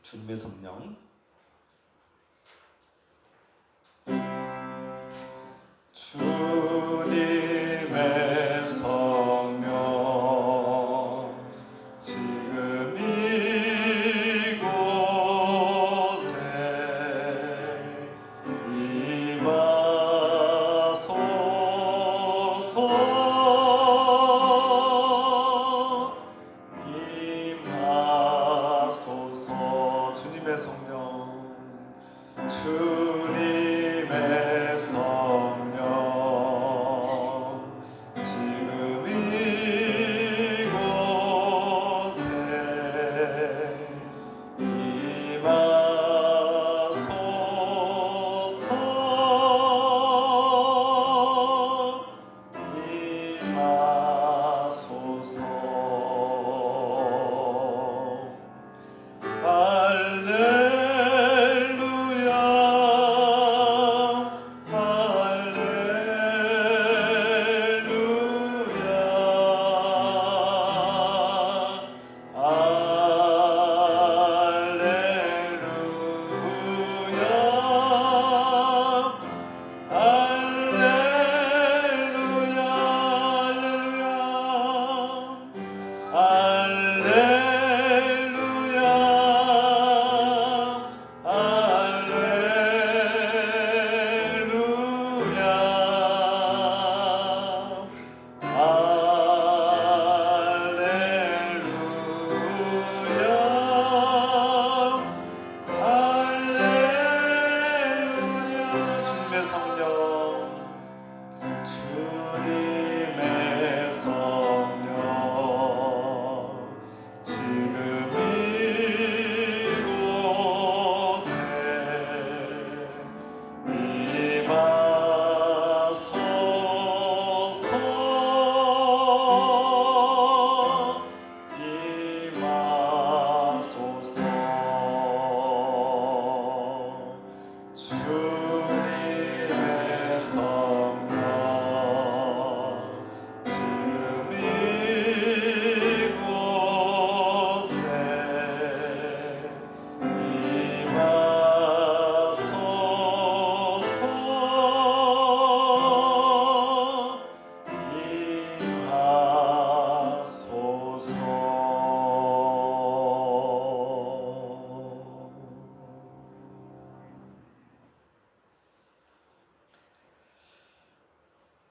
주님의 성령, 주님의 성령 지금 이곳에 임하소서. 주님의 성령, 주님의 성령 지금 이곳에 임하소서.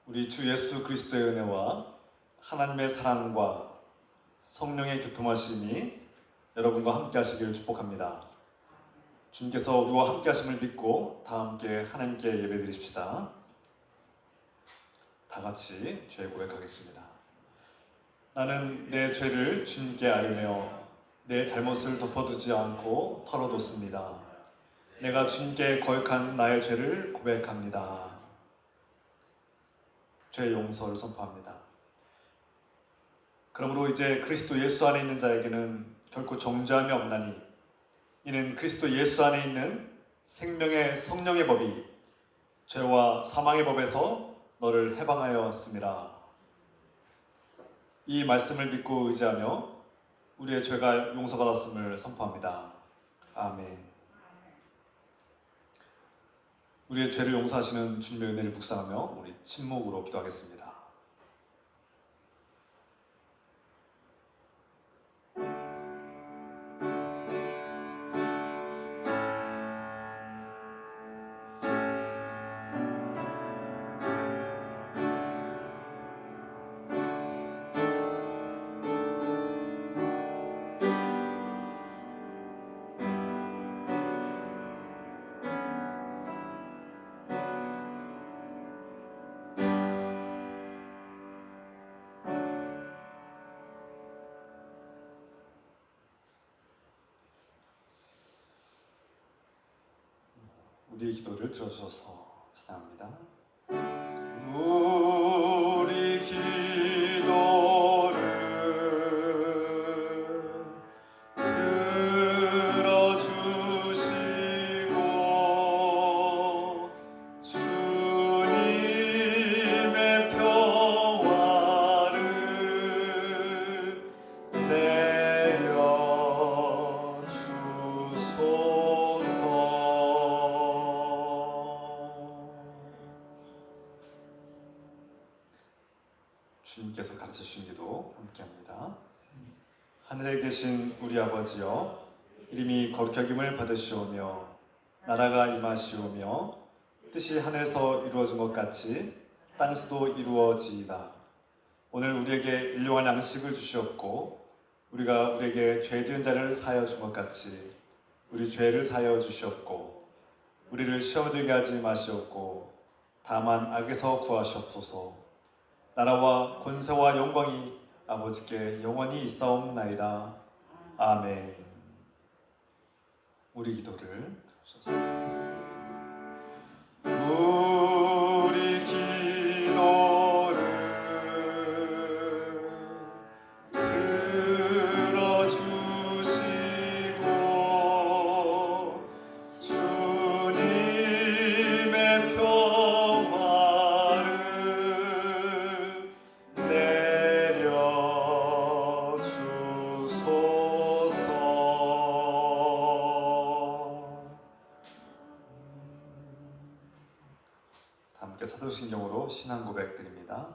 우리 주 예수 그리스도의 은혜와 하나님의 사랑과 성령의 교통하심이 여러분과 함께 하시길 축복합니다. 주님께서 우리와 함께 하심을 믿고 다 함께 하나님께 예배드리십시다. 다 같이 죄 고백하겠습니다. 나는 내 죄를 주님께 아뢰며 내 잘못을 덮어두지 않고 털어놓습니다. 내가 주님께 거역한 나의 죄를 고백합니다. 죄 용서를 선포합니다. 그러므로 이제 그리스도 예수 안에 있는 자에게는 결코 정죄함이 없나니 이는 그리스도 예수 안에 있는 생명의 성령의 법이 죄와 사망의 법에서 너를 해방하였습니다. 이 말씀을 믿고 의지하며 우리의 죄가 용서받았음을 선포합니다. 아멘. 우리의 죄를 용서하시는 주님의 은혜를 묵상하며 우리 침묵으로 기도하겠습니다. 우리의 기도를 들어주셔서 찬양합니다. 우리 기도를 들어주시고 주님의 평화를 내려주소서. 주님께서 가르쳐 주신 기도 함께합니다. 하늘에 계신 우리 아버지여, 이름이 거룩히 여김을 받으시오며 나라가 임하시오며 뜻이 하늘에서 이루어진 것 같이 땅에서도 이루어지이다. 오늘 우리에게 일용할 양식을 주시옵고 우리가 우리에게 죄 지은 자를 사하여 준 것 같이 우리 죄를 사하여 주시옵고 우리를 시험에 들게 하지 마시옵고 다만 악에서 구하시옵소서. 나라와 권세와 영광이 아버지께 영원히 있사옵나이다. 아멘. 우리 기도를 들으소서. 우리 기도를 들어주시고 주님의 평화를 내려주소서. 함께 사도신경으로 신앙 고백드립니다.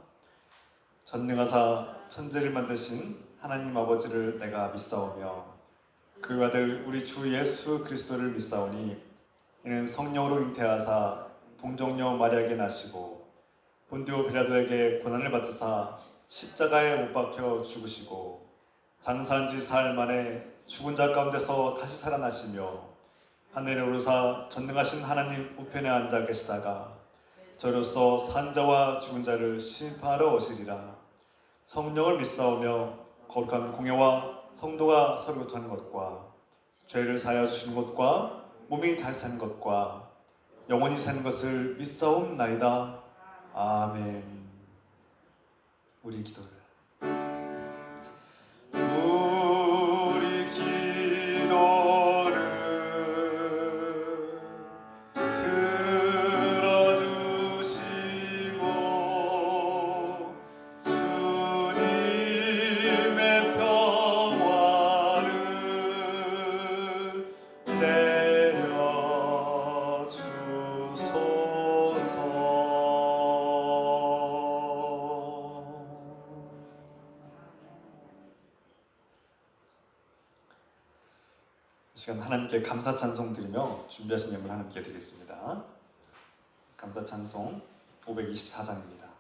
전능하사 천지를 만드신 하나님 아버지를 내가 믿사오며 그 아들 우리 주 예수 그리스도를 믿사오니 이는 성령으로 잉태하사 동정녀 마리아에게 나시고 본디오 빌라도에게 고난을 받으사 십자가에 못 박혀 죽으시고 장사한 지 사흘 만에 죽은 자 가운데서 다시 살아나시며 하늘에 오르사 전능하신 하나님 우편에 앉아 계시다가 저로서 산자와 죽은 자를 심판하러 오시리라. 성령을 믿사오며 거룩한 공예와 성도가 서로 교통하는 것과 죄를 사하여 주시는 것과 몸이 다시 사는 것과 영원히 사는 것을 믿사옵나이다. 아멘. 우리 기도를 이 시간 하나님께 감사 찬송 드리며 준비하신 예물 하나님께 드리겠습니다. 감사 찬송 524장입니다.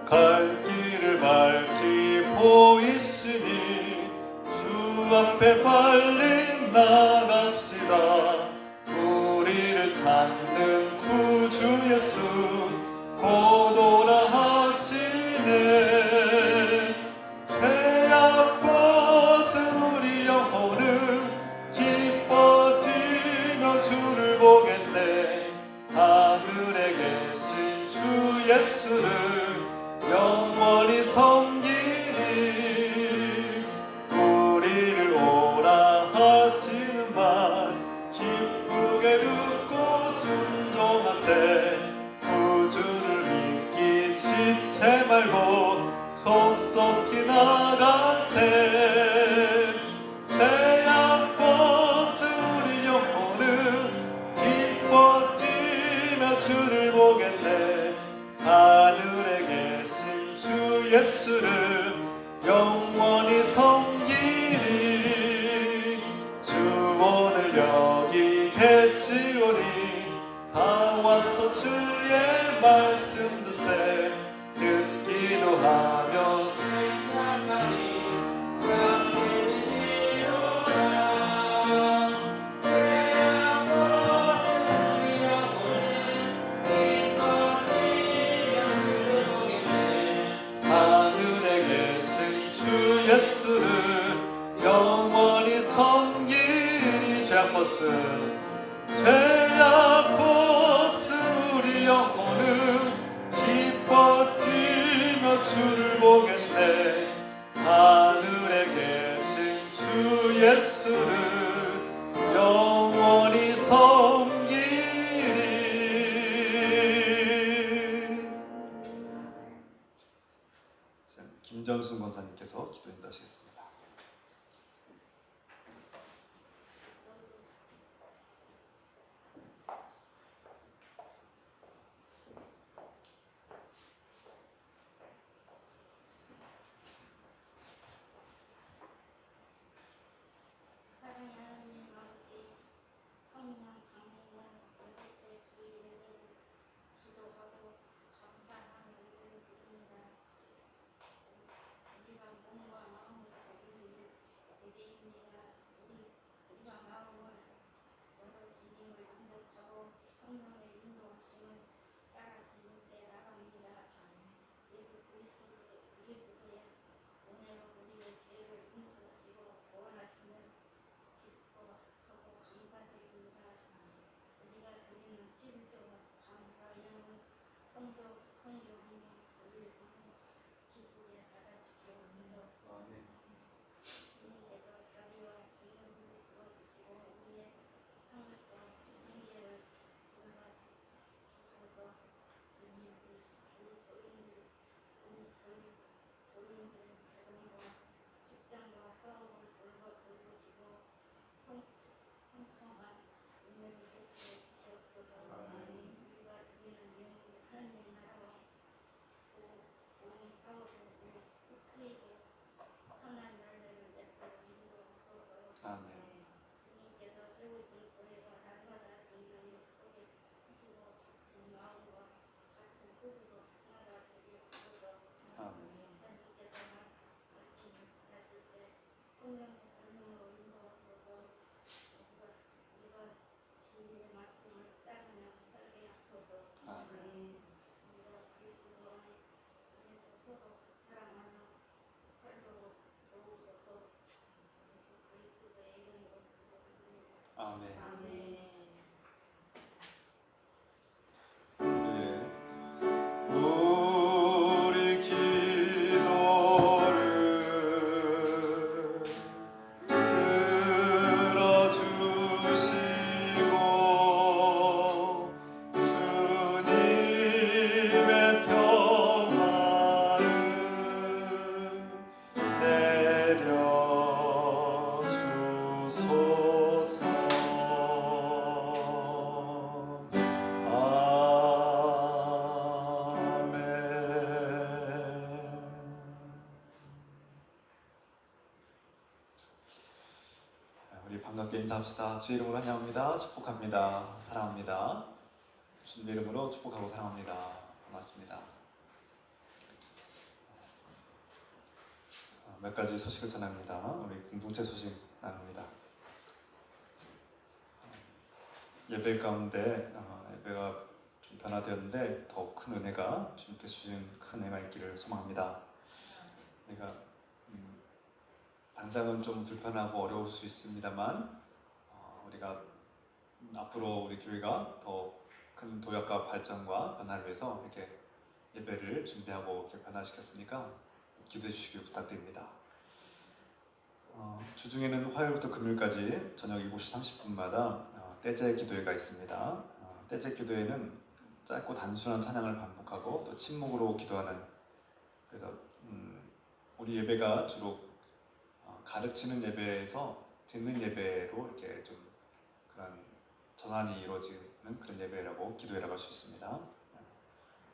갈 길을 밝히 보이시니 주 앞에 빨리 나갑시다. 우리를 찾는 구주 예수 곧 오라 하시네. 죄악 벗은 우리 영혼은 기뻐 뛰며 주를 보겠네. 하늘에 계신 주 예수를 영원히 섬기니 우리를 오라 하시는 말 기쁘게 듣고 순종하세. 구주를 믿기 지체 말고 속속히 나가세. 죄악 벗은 우리 영혼은 기뻐 뛰며 주를 보겠네. 하늘에 계신 주 예수를 영원히 섬기니 주 오늘 여기 계시오니 다 와서 주의 말씀 듣세. 듣기도 하며 생각하니 참 믿으시로라. 죄악 벗은 우리 영혼은 기뻐 뛰며 주를 보겠네. 하늘에 계신 주 예수를 영원히 섬기니 죄악 벗은 우리 영혼은 기뻐 뛰며 주를 보겠네. 하늘에 계신 주 예수를 영원히 섬기니. 김전순 권사님께서 기도 인도하시겠습니다. 아멘. 우리 기도를 들어주시고 주님의 평화를 내려주소서. 우리 반갑게 인사합시다. 주의 이름으로 환영합니다. 축복합니다. 사랑합니다. 주님의 이름으로 축복하고 사랑합니다. 반갑습니다. 몇 가지 소식을 전합니다. 우리 공동체 소식 나눕니다. 예배 가운데 예배가 좀 변화되었는데 더 큰 은혜가 주님께 주신 큰 은혜가 있기를 소망합니다. 내가 당장은 좀 불편하고 어려울 수 있습니다만 우리가 앞으로 우리 교회가 더 큰 도약과 발전과 변화를 위해서 이렇게 예배를 준비하고 이렇게 변화시켰으니까 기도해 주시길 부탁드립니다. 주중에는 화요일부터 금요일까지 저녁 7시 30분마다 떼제 기도회가 있습니다. 떼제 기도회는 짧고 단순한 찬양을 반복하고 또 침묵으로 기도하는, 그래서 우리 예배가 주로 가르치는 예배에서 듣는 예배로 이렇게 좀 그런 전환이 이루어지는 그런 예배라고 기도회라고 할 수 있습니다.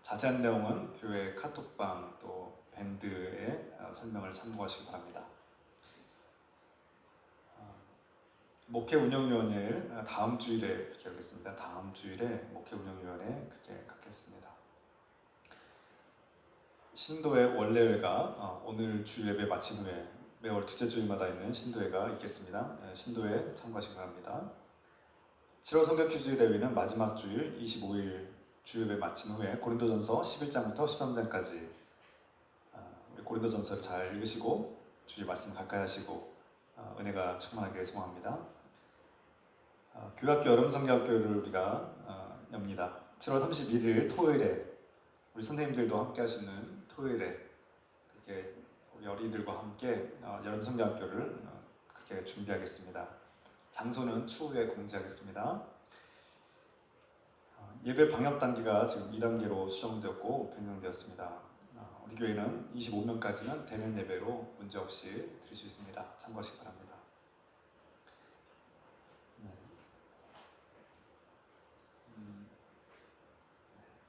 자세한 내용은 교회 카톡방 또 밴드의 설명을 참고하시기 바랍니다. 목회 운영위원회를 다음 주일에 그렇게 하겠습니다. 다음 주일에 목회 운영위원회 그렇게 갖겠습니다. 신도의 원래회가 오늘 주 예배 마친 후에 매월 둘째 주일마다 있는 신도회가 있겠습니다. 신도회 참고하시기 바랍니다. 7월 성경 퀴즈 대회는 마지막 주일 25일 주 예배 마친 후에 고린도전서 11장부터 13장까지 고린도전서를 잘 읽으시고 주의 말씀 가까이 하시고 은혜가 충만하게 소망합니다. 교학교 여름성경학교를 우리가 엽니다. 7월 31일 토요일에 우리 선생님들도 함께 하시는 토요일에 이렇게 우리 어린이들과 함께 여름성경학교를 그렇게 준비하겠습니다. 장소는 추후에 공지하겠습니다. 예배 방역 단계가 지금 2단계로 수정되었고 변경되었습니다. 우리 교회는 25명까지는 대면 예배로 문제없이 드릴 수 있습니다. 참고하시기 바랍니다.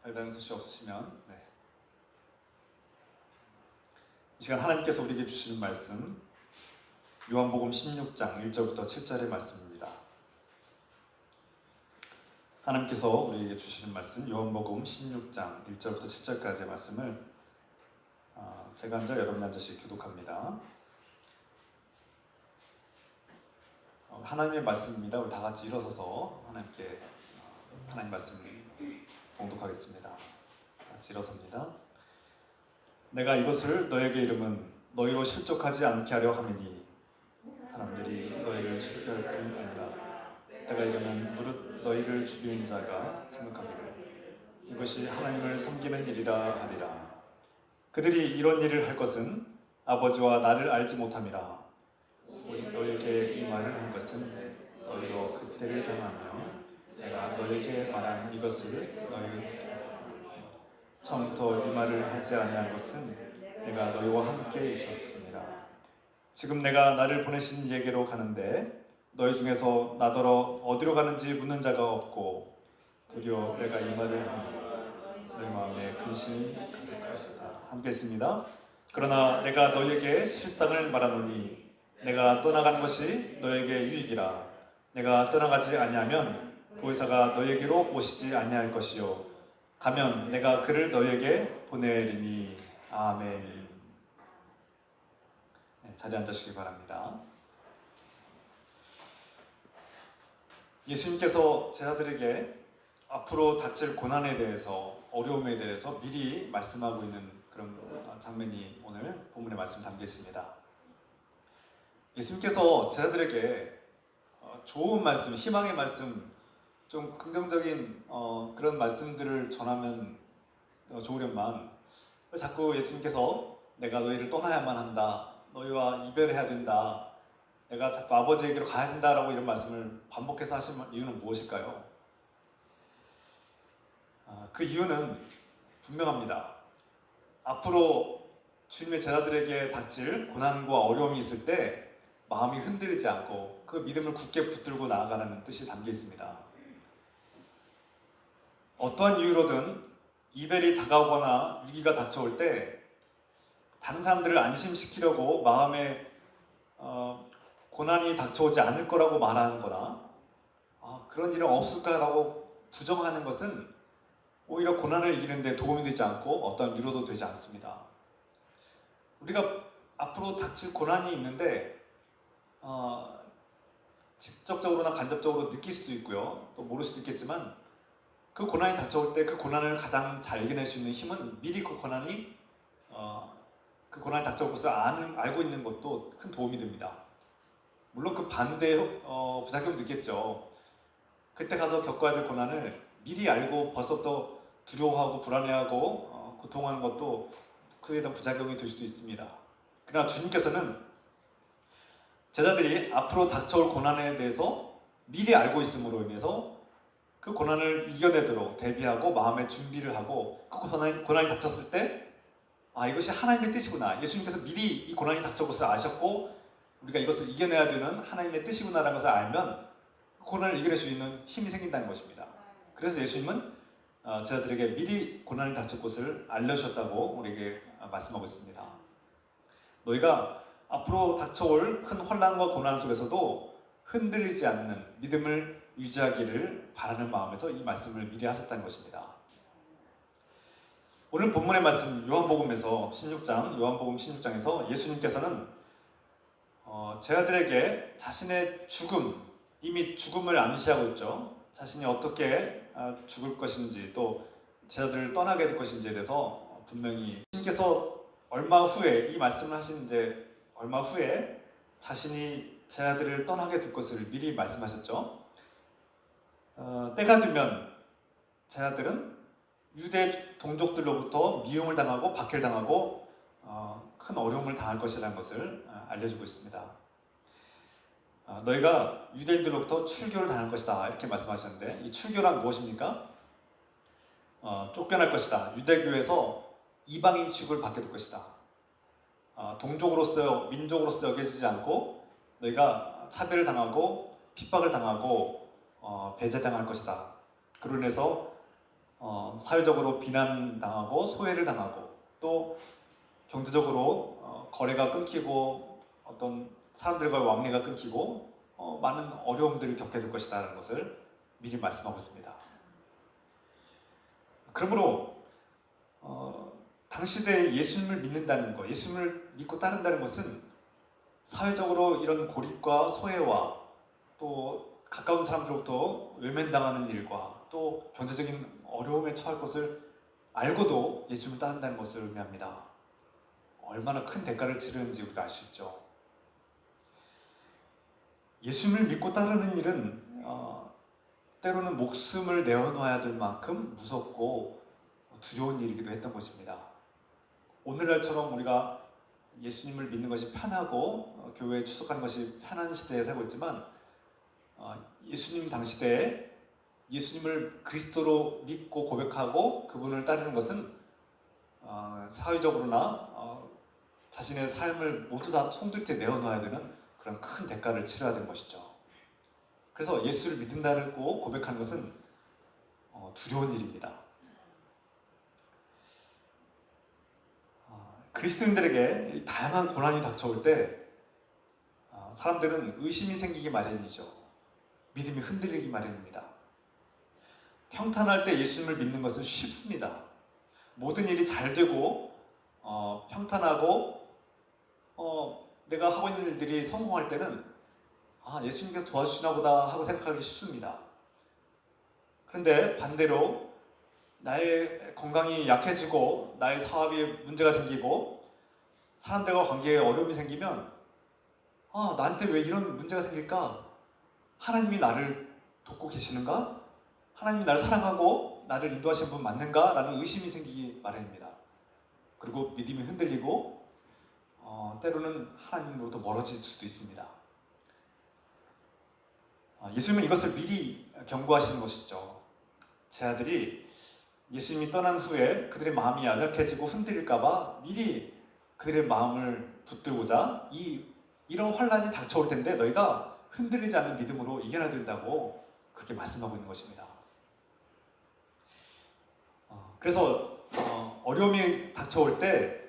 별다른 소식 없으시면 이 시간 하나님께서 우리에게 주시는 말씀 요한복음 16장 1절부터 7절의 말씀입니다. 하나님께서 우리에게 주시는 말씀 요한복음 16장 1절부터 7절까지의 말씀을 제가 앉아 여러분이 앉으시 교독합니다. 하나님의 말씀입니다. 우리 다 같이 일어서서 하나님께 하나님 말씀을 봉독하겠습니다. 같이 일어섭니다. 내가 이것을 너에게 이름은 너희로 실족하지 않게 하려 함이니 사람들이 너희를 죽일 뿐 아니라 내가 이르면 무릇 너희를 죽이는 자가 생각하기를 이것이 하나님을 섬기는 일이라 하리라. 그들이 이런 일을 할 것은 아버지와 나를 알지 못함이라. 오직 너희에게 이 말을 한 것은 너희로 그때를 당하며 내가 너희에게 말한 이것을 너희에게 처음부터 이 말을 하지 아니한 것은 내가 너희와 함께 있었습니다. 지금 내가 나를 보내신 이에게로 가는데 너희 중에서 나더러 어디로 가는지 묻는 자가 없고 도리어 내가 이 말을 하니 너희 마음에 근심이 가득하도다. 함께 했습니다. 그러나 내가 너희에게 실상을 말하노니 내가 떠나가는 것이 너희에게 유익이라. 내가 떠나가지 아니하면 보혜사가 너희에게로 오시지 아니할 것이요 가면 내가 그를 너희에게 보내리니. 아멘. 자리에 앉으시기 바랍니다. 예수님께서 제자들에게 앞으로 닥칠 고난에 대해서, 어려움에 대해서 미리 말씀하고 있는 그런 장면이 오늘 본문의 말씀 담겨 있습니다. 예수님께서 제자들에게 좋은 말씀, 희망의 말씀, 좀 긍정적인 그런 말씀들을 전하면 좋으련만 자꾸 예수님께서 내가 너희를 떠나야만 한다, 너희와 이별해야 된다, 내가 자꾸 아버지에게로 가야 된다라고 이런 말씀을 반복해서 하신 이유는 무엇일까요? 그 이유는 분명합니다. 앞으로 주님의 제자들에게 닥칠 고난과 어려움이 있을 때 마음이 흔들리지 않고 그 믿음을 굳게 붙들고 나아가는 뜻이 담겨 있습니다. 어떠한 이유로든 이별이 다가오거나 위기가 닥쳐올 때 다른 사람들을 안심시키려고 마음에 고난이 닥쳐오지 않을 거라고 말하는 거나 그런 일은 없을까라고 부정하는 것은 오히려 고난을 이기는 데 도움이 되지 않고 어떤 위로도 되지 않습니다. 우리가 앞으로 닥칠 고난이 있는데 직접적으로나 간접적으로 느낄 수도 있고요, 또 모를 수도 있겠지만 그 고난이 닥쳐올 때 그 고난을 가장 잘 이겨낼 수 있는 힘은 미리 그 고난이 닥쳐올 것을 알고 있는 것도 큰 도움이 됩니다. 물론 그 반대의 부작용도 있겠죠. 그때 가서 겪어야 될 고난을 미리 알고 벌써부터 두려워하고 불안해하고 고통하는 것도 그에 대한 부작용이 될 수도 있습니다. 그러나 주님께서는 제자들이 앞으로 닥쳐올 고난에 대해서 미리 알고 있음으로 인해서 그 고난을 이겨내도록 대비하고 마음의 준비를 하고 그 고난이 닥쳤을 때 이것이 하나님의 뜻이구나, 예수님께서 미리 이 고난이 닥쳐올 것을 아셨고 우리가 이것을 이겨내야 되는 하나님의 뜻이구나라는 것을 알면 고난을 이겨낼 수 있는 힘이 생긴다는 것입니다. 그래서 예수님은 제자들에게 미리 고난이 닥칠 것을 알려주셨다고 우리에게 말씀하고 있습니다. 너희가 앞으로 닥쳐올 큰 혼란과 고난 속에서도 흔들리지 않는 믿음을 유지하기를 바라는 마음에서 이 말씀을 미리 하셨다는 것입니다. 오늘 본문의 말씀 요한복음 16장에서 예수님께서는 제자들에게 자신의 이미 죽음을 암시하고 있죠. 자신이 어떻게 죽을 것인지 또 제자들을 떠나게 될 것인지에 대해서 분명히 주님께서 이 말씀을 하신 이제 얼마 후에 자신이 제자들을 떠나게 될 것을 미리 말씀하셨죠. 때가 되면 제자들은 유대 동족들로부터 미움을 당하고 박해를 당하고 큰 어려움을 당할 것이라는 것을 알려주고 있습니다. 너희가 유대인들로부터 출교를 당할 것이다 이렇게 말씀하셨는데, 이 출교란 무엇입니까? 쫓겨날 것이다. 유대교에서 이방인 취급을 받게 될 것이다. 민족으로서 여겨지지 않고 너희가 차별을 당하고 핍박을 당하고 배제당할 것이다. 그로 인해서 사회적으로 비난당하고 소외를 당하고 또 경제적으로 거래가 끊기고 어떤 사람들과의 왕래가 끊기고 많은 어려움들을 겪게 될 것이라는 것을 미리 말씀하고 있습니다. 그러므로 당시대에 예수님을 믿는다는 것, 예수님을 믿고 따른다는 것은 사회적으로 이런 고립과 소외와 또 가까운 사람들로부터 외면당하는 일과 또 경제적인 어려움에 처할 것을 알고도 예수님을 따른다는 것을 의미합니다. 얼마나 큰 대가를 치르는지 우리가 알 수 있죠. 예수님을 믿고 따르는 일은 때로는 목숨을 내어놔야 될 만큼 무섭고 두려운 일이기도 했던 것입니다. 오늘날처럼 우리가 예수님을 믿는 것이 편하고 교회에 출석하는 것이 편한 시대에 살고 있지만 예수님 당시대에 예수님을 그리스도로 믿고 고백하고 그분을 따르는 것은 사회적으로나 자신의 삶을 모두 다 송두리째 내어놔야 되는 그런 큰 대가를 치러야 되는 것이죠. 그래서 예수를 믿는다고 고백하는 것은 두려운 일입니다. 그리스도인들에게 다양한 고난이 닥쳐올 때 사람들은 의심이 생기기 마련이죠. 믿음이 흔들리기 마련입니다. 평탄할 때 예수님을 믿는 것은 쉽습니다. 모든 일이 잘 되고 평탄하고 내가 하고 있는 일들이 성공할 때는 예수님께서 도와주시나 보다 하고 생각하기 쉽습니다. 그런데 반대로 나의 건강이 약해지고 나의 사업에 문제가 생기고 사람들과 관계에 어려움이 생기면 나한테 왜 이런 문제가 생길까? 하나님이 나를 돕고 계시는가? 하나님이 나를 사랑하고 나를 인도하시는 분 맞는가? 라는 의심이 생기기 마련입니다. 그리고 믿음이 흔들리고 때로는 하나님으로부터 멀어질 수도 있습니다. 예수님은 이것을 미리 경고하시는 것이죠. 제 아들이 예수님이 떠난 후에 그들의 마음이 연약해지고 흔들릴까봐 미리 그들의 마음을 붙들고자 이런 환란이 닥쳐올 텐데 너희가 흔들리지 않는 믿음으로 이겨내야 된다고 그렇게 말씀하고 있는 것입니다. 그래서 어려움이 닥쳐올 때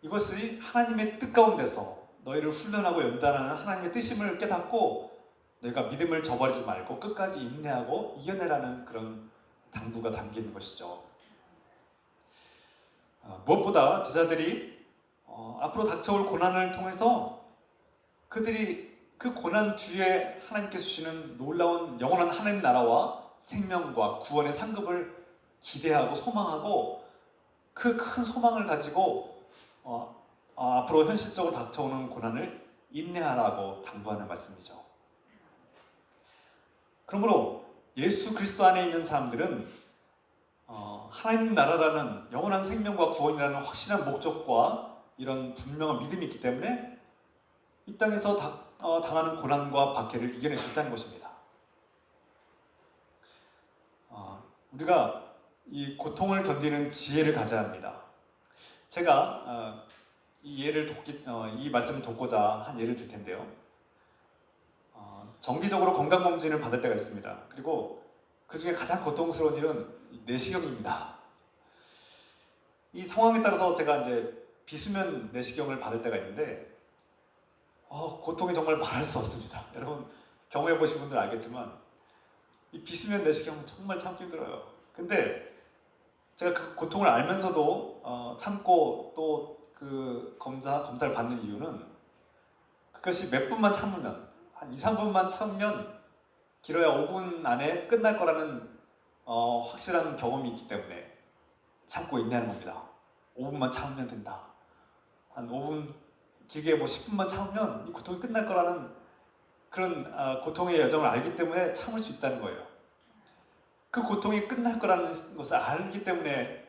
이것이 하나님의 뜻 가운데서 너희를 훈련하고 연단하는 하나님의 뜻임을 깨닫고 너희가 믿음을 저버리지 말고 끝까지 인내하고 이겨내라는 그런 당부가 담긴 것이죠. 무엇보다 제자들이 앞으로 닥쳐올 고난을 통해서 그들이 그 고난 뒤에 하나님께서 주시는 놀라운 영원한 하나님 나라와 생명과 구원의 상급을 기대하고 소망하고 그 큰 소망을 가지고 앞으로 현실적으로 닥쳐오는 고난을 인내하라고 당부하는 말씀이죠. 그러므로 예수 그리스도 안에 있는 사람들은 하나님 나라라는 영원한 생명과 구원이라는 확실한 목적과 이런 분명한 믿음이 있기 때문에 이 땅에서 당하는 고난과 박해를 이겨낼 수 있다는 것입니다. 우리가 이 고통을 견디는 지혜를 가져야 합니다. 제가 이 말씀을 돕고자 한 예를 들 텐데요. 정기적으로 건강검진을 받을 때가 있습니다. 그리고 그 중에 가장 고통스러운 일은 내시경입니다. 이 상황에 따라서 제가 이제 비수면 내시경을 받을 때가 있는데 고통이 정말 말할 수 없습니다. 여러분 경험해 보신 분들 알겠지만 이 비수면 내시경 정말 참기 힘들어요. 근데 제가 그 고통을 알면서도 참고 또 그 검사를 받는 이유는 그것이 몇 분만 참으면 한 2, 3분만 참으면 길어야 5분 안에 끝날 거라는 확실한 경험이 있기 때문에 참고 인내하는 겁니다. 5분만 참으면 된다. 한 5분, 길게 10분만 참으면 이 고통이 끝날 거라는 그런 고통의 여정을 알기 때문에 참을 수 있다는 거예요. 그 고통이 끝날 거라는 것을 알기 때문에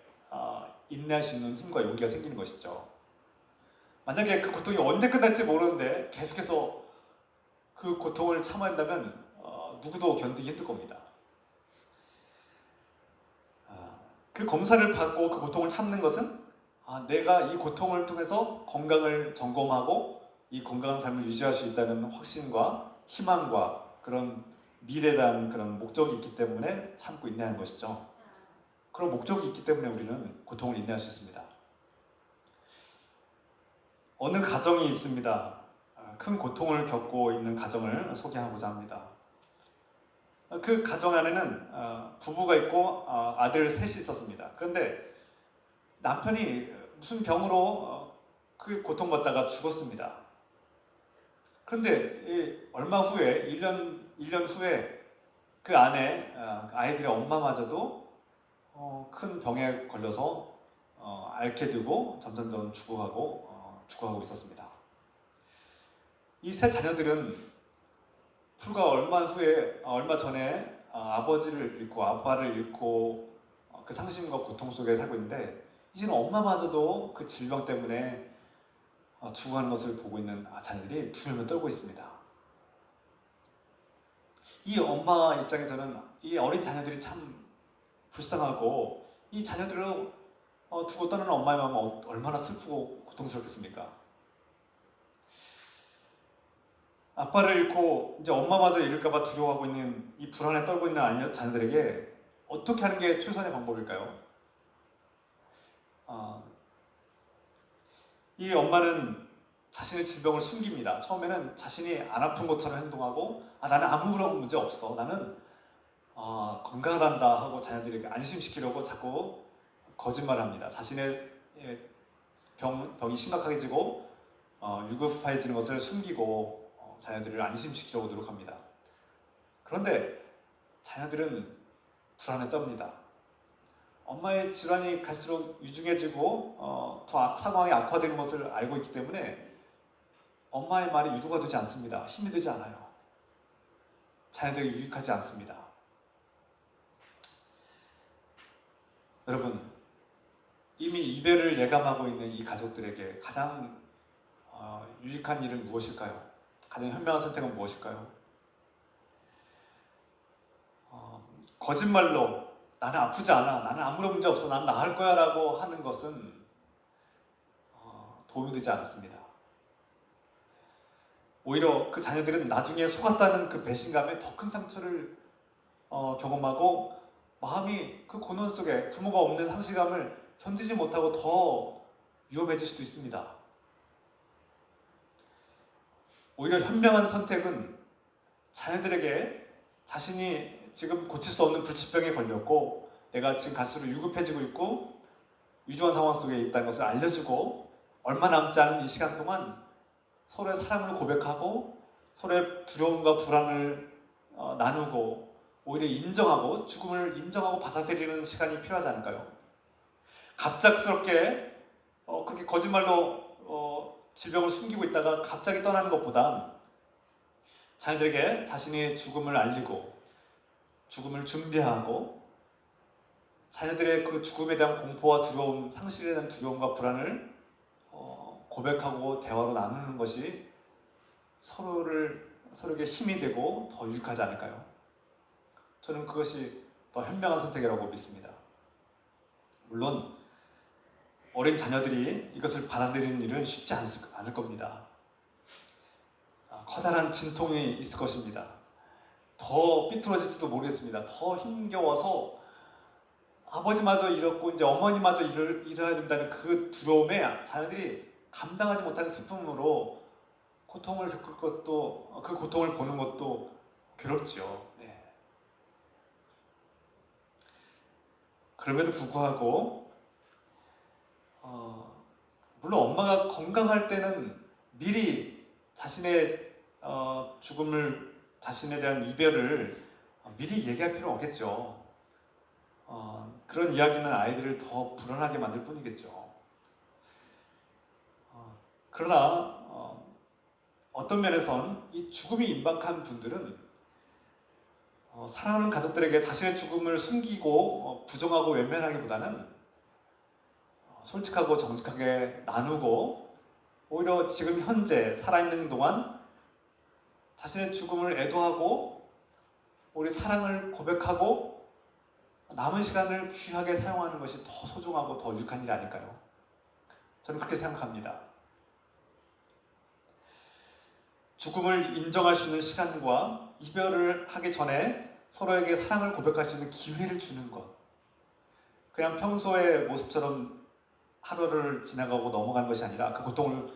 인내할 수 있는 힘과 용기가 생기는 것이죠. 만약에 그 고통이 언제 끝날지 모르는데 계속해서 그 고통을 참아야 한다면 누구도 견디기 힘들 겁니다. 그 검사를 받고 그 고통을 참는 것은 내가 이 고통을 통해서 건강을 점검하고 이 건강한 삶을 유지할 수 있다는 확신과 희망과 그런 미래에 대한 그런 목적이 있기 때문에 참고 인내하는 것이죠. 그런 목적이 있기 때문에 우리는 고통을 인내할 수 있습니다. 어느 가정이 있습니다. 큰 고통을 겪고 있는 가정을 소개하고자 합니다. 그 가정 안에는 부부가 있고 아들 셋이 있었습니다. 그런데 남편이 무슨 병으로 그 고통받다가 죽었습니다. 그런데 얼마 후에 1년 후에 그 아이들의 엄마마저도 큰 병에 걸려서 앓게 되고 점점 죽어가고 있었습니다. 이 세 자녀들은 불과 얼마 전에 아버지를 잃고 아빠를 잃고 그 상심과 고통 속에 살고 있는데 이제는 엄마마저도 그 질병 때문에 죽어가는 것을 보고 있는 자녀들이 두려움을 떨고 있습니다. 이 엄마 입장에서는 이 어린 자녀들이 참 불쌍하고 이 자녀들을 두고 떠나는 엄마의 마음은 얼마나 슬프고 고통스럽겠습니까? 아빠를 잃고 이제 엄마마저 잃을까봐 두려워하고 있는 이 불안에 떨고 있는 자녀들에게 어떻게 하는 게 최선의 방법일까요? 이 엄마는 자신의 질병을 숨깁니다. 처음에는 자신이 안 아픈 것처럼 행동하고 나는 아무런 문제 없어. 나는 건강하단다 하고 자녀들에게 안심시키려고 자꾸 거짓말을 합니다. 자신의 병이 심각해지고 위급해지는 것을 숨기고 자녀들을 안심시키려고 노력합니다. 그런데 자녀들은 불안에 떱니다. 엄마의 질환이 갈수록 유중해지고 더 상황이 악화되는 것을 알고 있기 때문에 엄마의 말이 위로가 되지 않습니다. 힘이 되지 않아요. 자녀들에게 유익하지 않습니다. 여러분, 이미 이별을 예감하고 있는 이 가족들에게 가장 유익한 일은 무엇일까요? 가장 현명한 선택은 무엇일까요? 거짓말로 나는 아프지 않아, 나는 아무런 문제 없어, 난 나을 거야 라고 하는 것은 도움이 되지 않습니다. 오히려 그 자녀들은 나중에 속았다는 그 배신감에 더 큰 상처를 경험하고 마음이 그 고난 속에 부모가 없는 상실감을 견디지 못하고 더 위험해질 수도 있습니다. 오히려 현명한 선택은 자녀들에게 자신이 지금 고칠 수 없는 불치병에 걸렸고 내가 지금 갈수록 유급해지고 있고 위중한 상황 속에 있다는 것을 알려주고 얼마 남지 않은 이 시간 동안 서로의 사랑을 고백하고 서로의 두려움과 불안을 나누고 오히려 인정하고 죽음을 인정하고 받아들이는 시간이 필요하지 않을까요? 갑작스럽게 그렇게 거짓말로 질병을 숨기고 있다가 갑자기 떠나는 것보단 자녀들에게 자신의 죽음을 알리고 죽음을 준비하고 자녀들의 그 죽음에 대한 공포와 두려움, 상실에 대한 두려움과 불안을 고백하고 대화로 나누는 것이 서로에게 힘이 되고 더 유익하지 않을까요? 저는 그것이 더 현명한 선택이라고 믿습니다. 물론 어린 자녀들이 이것을 받아들이는 일은 쉽지 않을 겁니다. 커다란 진통이 있을 것입니다. 더 삐뚤어질지도 모르겠습니다. 더 힘겨워서 아버지마저 잃었고 이제 어머니마저 잃어야 된다는 그 두려움에 자녀들이 감당하지 못하는 슬픔으로 고통을 겪을 것도 그 고통을 보는 것도 괴롭지요. 네. 그럼에도 불구하고 물론 엄마가 건강할 때는 미리 자신의 죽음을 자신에 대한 이별을 미리 얘기할 필요는 없겠죠. 그런 이야기는 아이들을 더 불안하게 만들 뿐이겠죠. 그러나 어떤 면에선 이 죽음이 임박한 분들은 사랑하는 가족들에게 자신의 죽음을 숨기고 부정하고 외면하기보다는 솔직하고 정직하게 나누고 오히려 지금 현재 살아있는 동안 자신의 죽음을 애도하고 우리 사랑을 고백하고 남은 시간을 귀하게 사용하는 것이 더 소중하고 더 유익한 일이 아닐까요? 저는 그렇게 생각합니다. 죽음을 인정할 수 있는 시간과 이별을 하기 전에 서로에게 사랑을 고백할 수 있는 기회를 주는 것. 그냥 평소의 모습처럼 하루를 지나가고 넘어가는 것이 아니라 그 고통을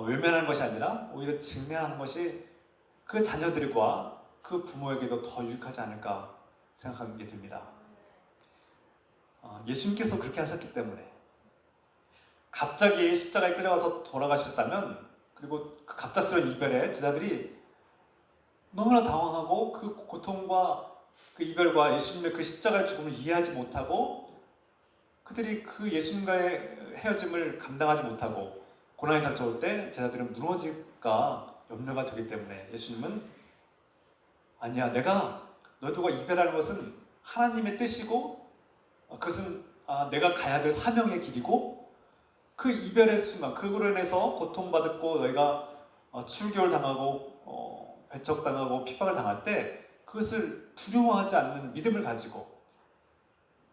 외면하는 것이 아니라 오히려 직면하는 것이 그 자녀들과 그 부모에게도 더 유익하지 않을까 생각하게 됩니다. 예수님께서 그렇게 하셨기 때문에 갑자기 십자가에 끌려가서 돌아가셨다면 그리고 그 갑작스러운 이별에 제자들이 너무나 당황하고 그 고통과 그 이별과 예수님의 그 십자가의 죽음을 이해하지 못하고 그들이 그 예수님과의 헤어짐을 감당하지 못하고 고난이 닥쳐올 때 제자들은 무너질까 염려가 되기 때문에 예수님은 아니야, 내가 너희들과 이별하는 것은 하나님의 뜻이고 그것은 내가 가야 될 사명의 길이고 그 이별의 순간 그거로 인해서 고통받고 너희가 출교를 당하고 배척당하고 핍박을 당할 때 그것을 두려워하지 않는 믿음을 가지고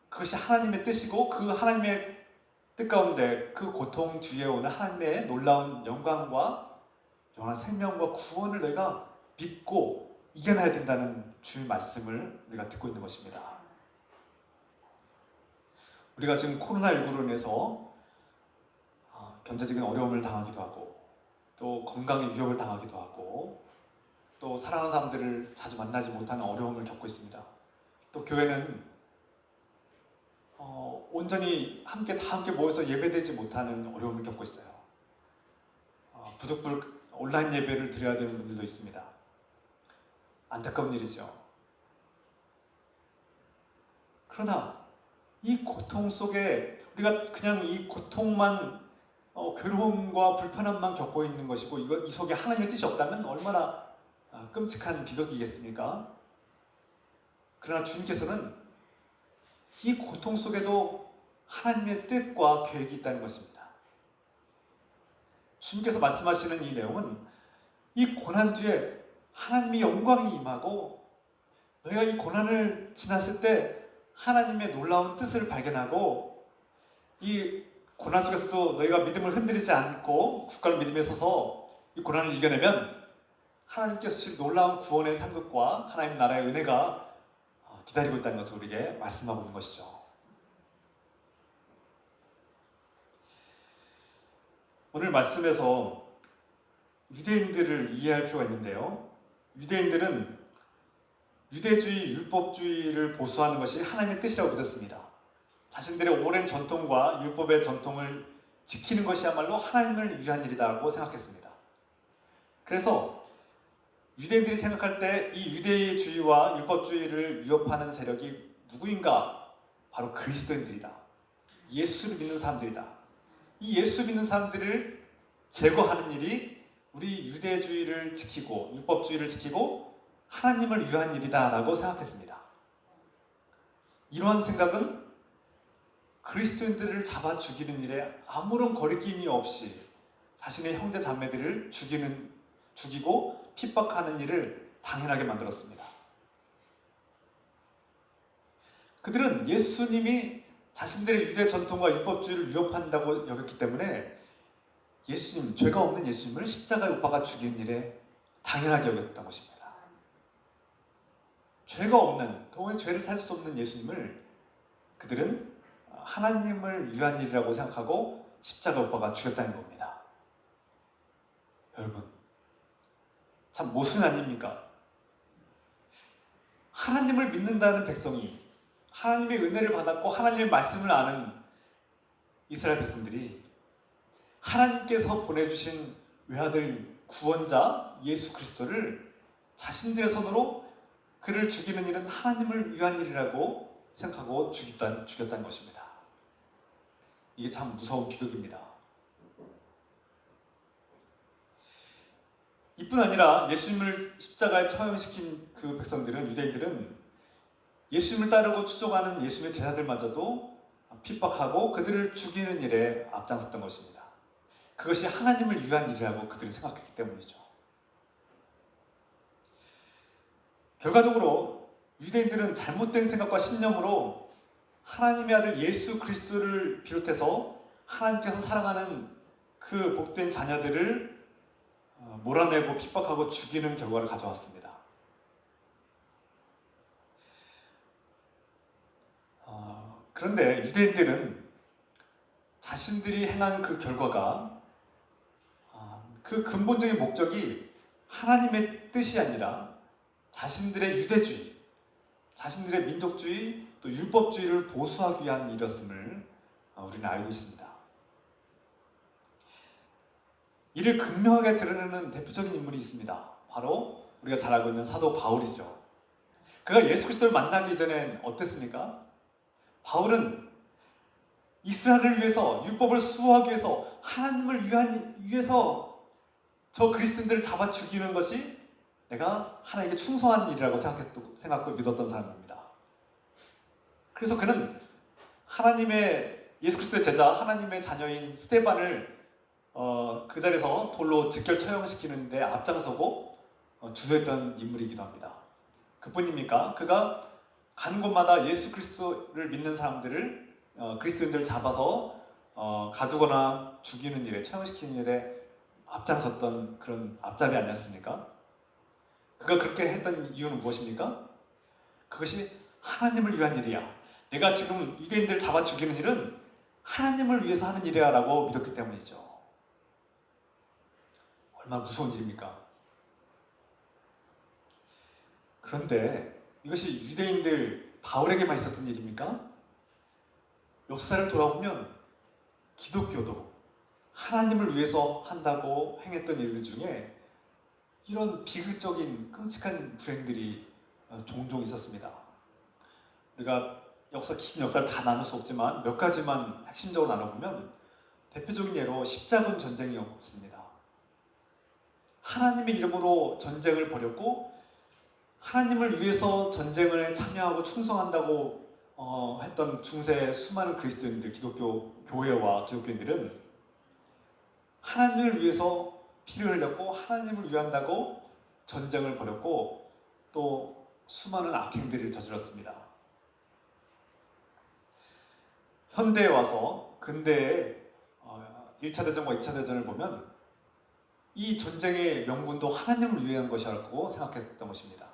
그것이 하나님의 뜻이고 그 하나님의 뜻 가운데 그 고통 뒤에 오는 하나님의 놀라운 영광과 영원한 생명과 구원을 너희가 믿고 이겨내야 된다는 주의 말씀을 우리가 듣고 있는 것입니다. 우리가 지금 코로나19로 인해서 경제적인 어려움을 당하기도 하고 또 건강의 위협을 당하기도 하고 또 사랑하는 사람들을 자주 만나지 못하는 어려움을 겪고 있습니다. 또 교회는 온전히 다 함께 모여서 예배되지 못하는 어려움을 겪고 있어요. 부득불 온라인 예배를 드려야 되는 분들도 있습니다. 안타까운 일이죠. 그러나 이 고통 속에 우리가 그냥 이 고통만 괴로움과 불편함만 겪고 있는 것이고 이 속에 하나님의 뜻이 없다면 얼마나 끔찍한 비극이겠습니까? 그러나 주님께서는 이 고통 속에도 하나님의 뜻과 계획이 있다는 것입니다. 주님께서 말씀하시는 이 내용은 이 고난 뒤에 하나님의 영광이 임하고 너희가 이 고난을 지났을 때 하나님의 놀라운 뜻을 발견하고 이 고난 속에서도 너희가 믿음을 흔들리지 않고 굳건한 믿음에 서서 이 고난을 이겨내면 하나님께서 주신 놀라운 구원의 상급과 하나님 나라의 은혜가 기다리고 있다는 것을 우리에게 말씀하고 있는 것이죠. 오늘 말씀에서 유대인들을 이해할 필요가 있는데요. 유대인들은 유대주의, 율법주의를 보수하는 것이 하나님의 뜻이라고 믿었습니다. 자신들의 오랜 전통과 율법의 전통을 지키는 것이야말로 하나님을 위한 일이라고 생각했습니다. 그래서 유대인들이 생각할 때 이 유대주의와 율법주의를 위협하는 세력이 누구인가? 바로 그리스도인들이다. 예수를 믿는 사람들이다. 이 예수 믿는 사람들을 제거하는 일이 우리 유대주의를 지키고 율법주의를 지키고 하나님을 위한 일이다 라고 생각했습니다. 이러한 생각은 그리스도인들을 잡아 죽이는 일에 아무런 거리낌이 없이 자신의 형제 자매들을 죽이고 핍박하는 일을 당연하게 만들었습니다. 그들은 예수님이 자신들의 유대 전통과 율법주의를 위협한다고 여겼기 때문에 예수님, 죄가 없는 예수님을 십자가에 못 박아 죽이는 일에 당연하게 여겼던 것입니다. 죄가 없는, 도무지 죄를 찾을 수 없는 예수님을 그들은 하나님을 위한 일이라고 생각하고 십자가에 못 박아 죽였다는 겁니다. 여러분, 참 모순 아닙니까? 하나님을 믿는다는 백성이, 하나님의 은혜를 받았고 하나님의 말씀을 아는 이스라엘 백성들이 하나님께서 보내주신 외아들 구원자 예수 그리스도를 자신들의 손으로 그를 죽이는 일은 하나님을 위한 일이라고 생각하고 죽였다는 것입니다. 이게 참 무서운 비극입니다. 이뿐 아니라 예수님을 십자가에 처형시킨 그 백성들은, 유대인들은 예수님을 따르고 추종하는 예수님의 제자들마저도 핍박하고 그들을 죽이는 일에 앞장섰던 것입니다. 그것이 하나님을 위한 일이라고 그들은 생각했기 때문이죠. 결과적으로 유대인들은 잘못된 생각과 신념으로 하나님의 아들 예수 그리스도를 비롯해서 하나님께서 사랑하는 그 복된 자녀들을 몰아내고 핍박하고 죽이는 결과를 가져왔습니다. 그런데 유대인들은 자신들이 행한 그 결과가 그 근본적인 목적이 하나님의 뜻이 아니라 자신들의 유대주의, 자신들의 민족주의, 또 율법주의를 보수하기 위한 일이었음을 우리는 알고 있습니다. 이를 극명하게 드러내는 대표적인 인물이 있습니다. 바로 우리가 잘 알고 있는 사도 바울이죠. 그가 예수 그리스도를 만나기 전엔 어땠습니까? 바울은 이스라엘을 위해서, 율법을 수호하기 위해서, 하나님을 위해서 저 그리스도인들을 잡아 죽이는 것이 내가 하나님께 충성한 일이라고 생각하고 믿었던 사람입니다. 그래서 그는 하나님의 예수 그리스도의 제자, 하나님의 자녀인 스데반을 그 자리에서 돌로 즉결 처형시키는데 앞장서고 주도했던 인물이기도 합니다. 그뿐입니까? 그가 가는 곳마다 예수 그리스도를 믿는 사람들을 그리스도인들을 잡아서 가두거나 죽이는 일에, 처형시키는 일에 앞장섰던 그런 앞잡이 아니었습니까? 그가 그렇게 했던 이유는 무엇입니까? 그것이 하나님을 위한 일이야. 내가 지금 유대인들을 잡아 죽이는 일은 하나님을 위해서 하는 일이야 라고 믿었기 때문이죠. 얼마나 무서운 일입니까? 그런데 이것이 유대인들 바울에게만 있었던 일입니까? 역사를 돌아보면 기독교도 하나님을 위해서 한다고 행했던 일들 중에 이런 비극적인 끔찍한 불행들이 종종 있었습니다. 우리가 긴 역사를 다 나눌 수 없지만 몇 가지만 핵심적으로 나눠보면 대표적인 예로 십자군 전쟁이었습니다. 하나님의 이름으로 전쟁을 벌였고 하나님을 위해서 전쟁을 참여하고 충성한다고 했던 중세 수많은 그리스도인들, 기독교 교회와 기독교인들은 하나님을 위해서 피를 흘렸고 하나님을 위한다고 전쟁을 벌였고 또 수많은 악행들을 저질렀습니다. 현대에 와서 근대에 1차 대전과 2차 대전을 보면 이 전쟁의 명분도 하나님을 위한 것이라고 생각했던 것입니다.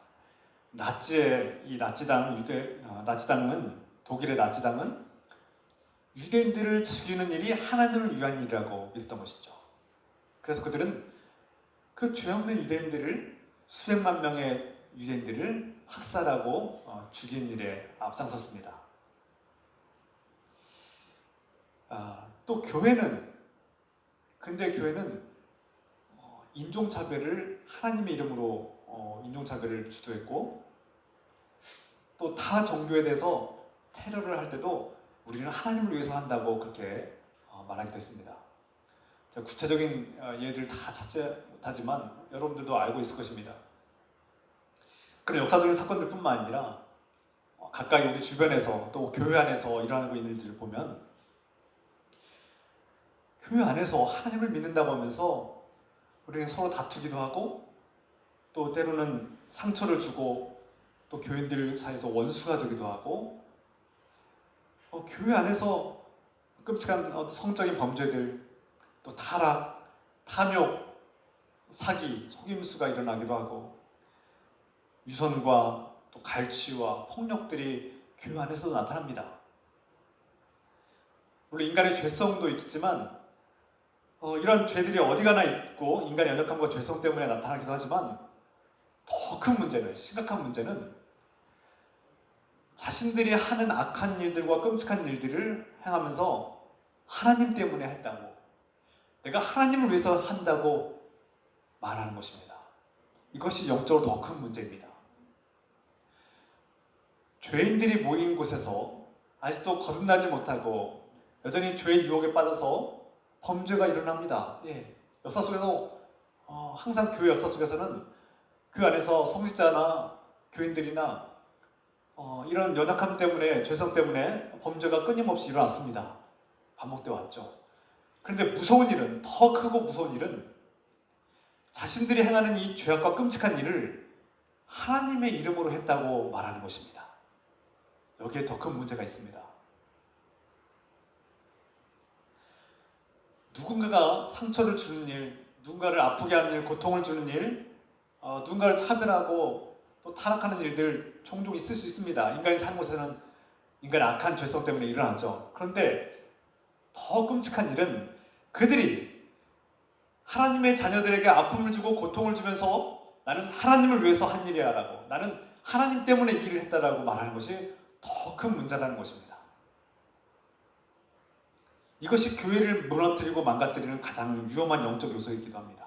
독일의 나치당은 유대인들을 죽이는 일이 하나님을 위한 일이라고 믿었던 것이죠. 그래서 그들은 그 죄 없는 유대인들을 수백만 명의 유대인들을 학살하고 죽인 일에 앞장섰습니다. 또 근데 교회는 인종차별을 하나님의 이름으로 인종차별을 주도했고 또 타 종교에 대해서 테러를 할 때도 우리는 하나님을 위해서 한다고 그렇게 말하기도 했습니다. 구체적인 예들 다 찾지 못하지만 여러분들도 알고 있을 것입니다. 그런 역사적인 사건들뿐만 아니라 가까이 우리 주변에서 또 교회 안에서 일어나고 있는 일들을 보면 교회 안에서 하나님을 믿는다고 하면서 우리는 서로 다투기도 하고 또 때로는 상처를 주고 또 교인들 사이에서 원수가 되기도 하고 교회 안에서 끔찍한 성적인 범죄들 또 타락, 탐욕, 사기, 속임수가 일어나기도 하고 유선과 또 갈취와 폭력들이 교회 안에서도 나타납니다. 물론 인간의 죄성도 있겠지만 이런 죄들이 어디 가나 있고 인간의 연약함과 죄성 때문에 나타나기도 하지만 더 큰 문제는, 심각한 문제는 자신들이 하는 악한 일들과 끔찍한 일들을 행하면서 하나님 때문에 했다고, 내가 하나님을 위해서 한다고 말하는 것입니다. 이것이 영적으로 더 큰 문제입니다. 죄인들이 모인 곳에서 아직도 거듭나지 못하고 여전히 죄의 유혹에 빠져서 범죄가 일어납니다. 역사 속에서 항상 교회 역사 속에서는 그 안에서 성직자나 교인들이나 이런 연약함 때문에, 죄성 때문에 범죄가 끊임없이 일어났습니다. 반복되어 왔죠. 그런데 더 크고 무서운 일은 자신들이 행하는 이 죄악과 끔찍한 일을 하나님의 이름으로 했다고 말하는 것입니다. 여기에 더 큰 문제가 있습니다. 누군가가 상처를 주는 일, 누군가를 아프게 하는 일, 고통을 주는 일, 누군가를 차별하고 또 타락하는 일들 종종 있을 수 있습니다. 인간이 사는 곳에는 인간의 악한 죄성 때문에 일어나죠. 그런데 더 끔찍한 일은 그들이 하나님의 자녀들에게 아픔을 주고 고통을 주면서 나는 하나님을 위해서 한 일이야 라고, 나는 하나님 때문에 이 일을 했다라고 말하는 것이 더 큰 문제라는 것입니다. 이것이 교회를 무너뜨리고 망가뜨리는 가장 위험한 영적 요소이기도 합니다.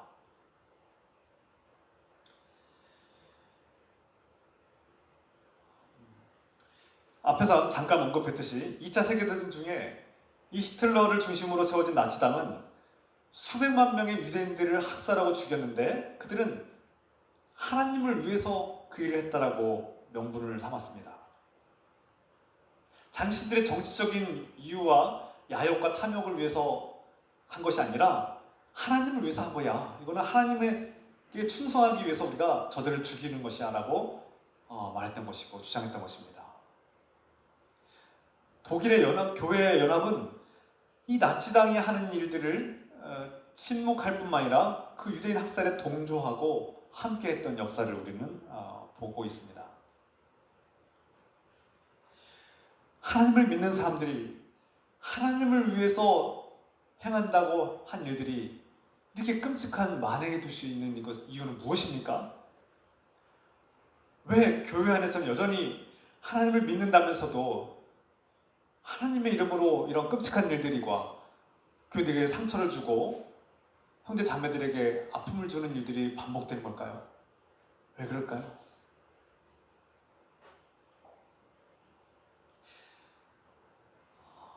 앞에서 잠깐 언급했듯이 2차 세계대전 중에 이 히틀러를 중심으로 세워진 나치당은 수백만 명의 유대인들을 학살하고 죽였는데 그들은 하나님을 위해서 그 일을 했다라고 명분을 삼았습니다. 자신들의 정치적인 이유와 야욕과 탐욕을 위해서 한 것이 아니라 하나님을 위해서 한 거야. 이거는 하나님에게 충성하기 위해서 우리가 저들을 죽이는 것이야 라고 말했던 것이고 주장했던 것입니다. 독일의 교회의 연합은 이 나치당이 하는 일들을 침묵할 뿐만 아니라 그 유대인 학살에 동조하고 함께했던 역사를 우리는 보고 있습니다. 하나님을 믿는 사람들이 하나님을 위해서 행한다고 한 일들이 이렇게 끔찍한 만행이 될 수 있는 이유는 무엇입니까? 왜 교회 안에서는 여전히 하나님을 믿는다면서도 하나님의 이름으로 이런 끔찍한 일들과 교회들에게 상처를 주고 형제 자매들에게 아픔을 주는 일들이 반복되는 걸까요? 왜 그럴까요?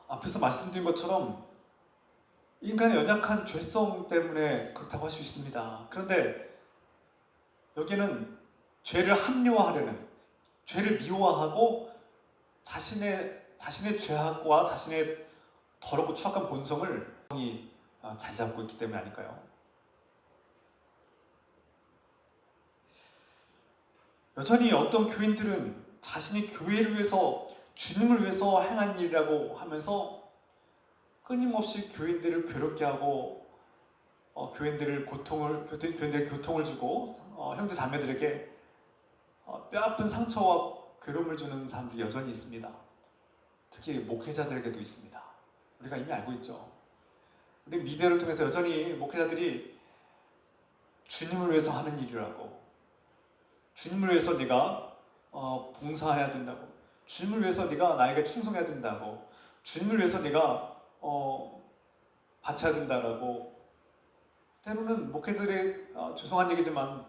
앞에서 말씀드린 것처럼 인간의 연약한 죄성 때문에 그렇다고 할 수 있습니다. 그런데 여기는 죄를 합리화하려는, 죄를 미화하고 자신의 죄악과 자신의 더럽고 추악한 본성을 자리 잡고 있기 때문이 아닐까요? 여전히 어떤 교인들은 자신이 교회를 위해서, 주님을 위해서 행한 일이라고 하면서 끊임없이 교인들을 괴롭게 하고 교인들을 교통을 주고 형제 자매들에게 뼈아픈 상처와 괴로움을 주는 사람들이 여전히 있습니다. 특히 목회자들에게도 있습니다. 우리가 이미 알고 있죠. 우리 미디어를 통해서 여전히 목회자들이 주님을 위해서 하는 일이라고, 주님을 위해서 네가 봉사해야 된다고, 주님을 위해서 네가 나에게 충성해야 된다고, 주님을 위해서 네가 바쳐야 된다라고, 때로는 목회자들의 죄송한 얘기지만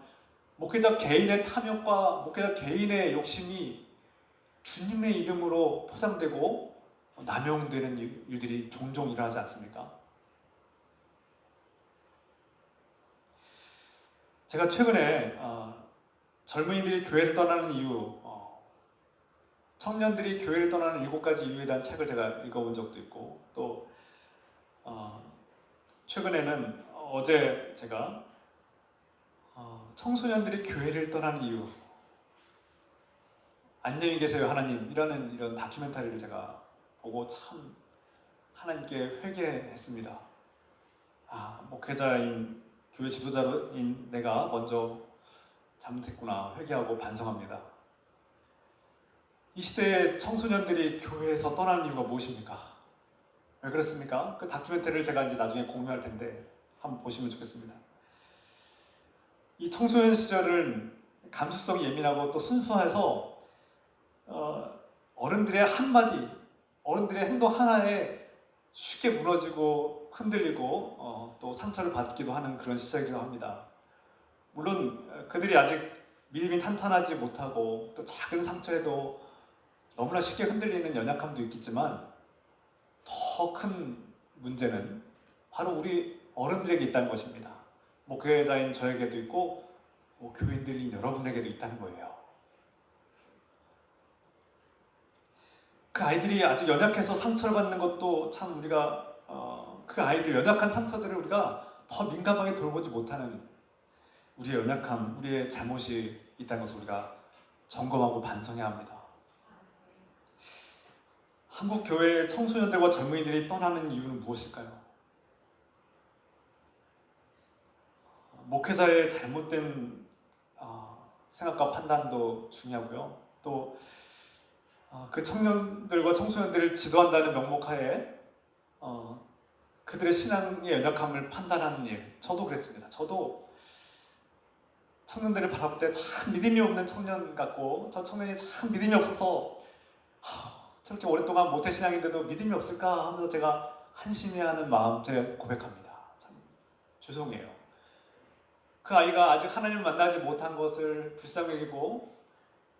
목회자 개인의 탐욕과 목회자 개인의 욕심이 주님의 이름으로 포장되고 남용되는 일들이 종종 일어나지 않습니까? 제가 최근에 젊은이들이 교회를 떠나는 이유, 청년들이 교회를 떠나는 7가지 이유에 대한 책을 제가 읽어본 적도 있고, 또 최근에는 어제 제가 청소년들이 교회를 떠나는 이유, 안녕히 계세요 하나님, 이런 다큐멘터리를 제가 보고 참 하나님께 회개했습니다. 목회자인 교회 지도자인 내가 먼저 잘못했구나, 회개하고 반성합니다. 이 시대의 청소년들이 교회에서 떠나는 이유가 무엇입니까? 왜 그렇습니까? 그 다큐멘터리를 제가 이제 나중에 공유할 텐데 한번 보시면 좋겠습니다. 이 청소년 시절은 감수성이 예민하고 또 순수해서 어른들의 한마디, 어른들의 행동 하나에 쉽게 무너지고 흔들리고 또 상처를 받기도 하는 그런 시절이기도 합니다. 물론 그들이 아직 믿음이 탄탄하지 못하고 또 작은 상처에도 너무나 쉽게 흔들리는 연약함도 있겠지만, 더 큰 문제는 바로 우리 어른들에게 있다는 것입니다. 목회자인 저에게도 있고 교인들인 여러분에게도 있다는 거예요. 그 아이들이 아직 연약해서 상처를 받는 것도 참 우리가 그 아이들 연약한 상처들을 우리가 더 민감하게 돌보지 못하는 우리의 연약함, 우리의 잘못이 있다는 것을 우리가 점검하고 반성해야 합니다. 한국 교회의 청소년들과 젊은이들이 떠나는 이유는 무엇일까요? 목회자의 잘못된 생각과 판단도 중요하고요. 또 그 청년들과 청소년들을 지도한다는 명목하에 그들의 신앙의 연약함을 판단하는 일, 저도 그랬습니다. 저도 청년들을 바라볼 때 참 믿음이 없는 청년 같고, 저 청년이 참 믿음이 없어서 저렇게 오랫동안 모태신앙인데도 믿음이 없을까 하면서 제가 한심해하는 마음 제가 고백합니다. 참 죄송해요. 그 아이가 아직 하나님을 만나지 못한 것을 불쌍히 여기고,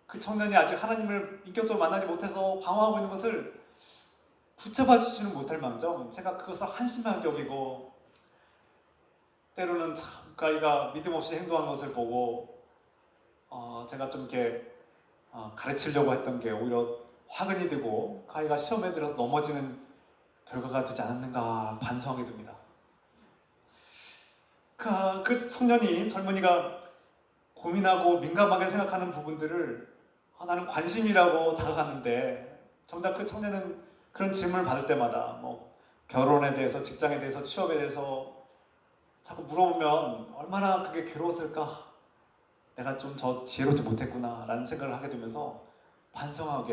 그 청년이 아직 하나님을 인격적으로 만나지 못해서 방황하고 있는 것을 붙잡아 주지는 못할 망정 제가 그것을 한심하게 여기고, 때로는 참 그 아이가 믿음 없이 행동한 것을 보고 제가 좀 이렇게 가르치려고 했던 게 오히려 화근이 되고 그 아이가 시험에 들어서 넘어지는 결과가 되지 않았는가 반성하게 됩니다. 그 청년이, 젊은이가 고민하고 민감하게 생각하는 부분들을 나는 관심이라고 다가갔는데, 정작 그 청년은 그런 질문을 받을 때마다 결혼에 대해서, 직장에 대해서, 취업에 대해서 자꾸 물어보면 얼마나 그게 괴로웠을까, 내가 좀 저 지혜롭지 못했구나 라는 생각을 하게 되면서 반성하고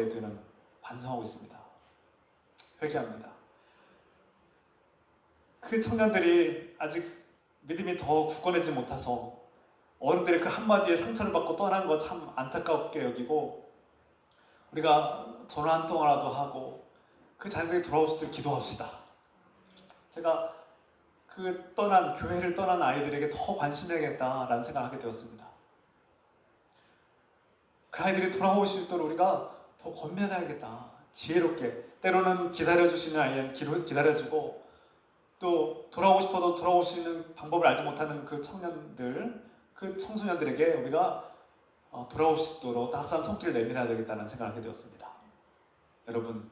있습니다. 회개합니다. 그 청년들이 아직 믿음이 더 굳건해지지 못해서 어른들의 그 한마디에 상처를 받고 떠난 거 참 안타깝게 여기고, 우리가 전화 한 통화라도 하고 그 자녀들이 돌아오실 때 기도합시다. 제가 교회를 떠난 아이들에게 더 관심해야겠다라는 생각을 하게 되었습니다. 그 아이들이 돌아올 수 있도록 우리가 더 권면해야겠다. 지혜롭게, 때로는 기다려주시는 아이는 기다려주고, 또 돌아오고 싶어도 돌아올 수 있는 방법을 알지 못하는 그 청년들, 그 청소년들에게 우리가 돌아올 수 있도록 따스한 손길을 내밀어야 되겠다는 생각을 하게 되었습니다. 여러분,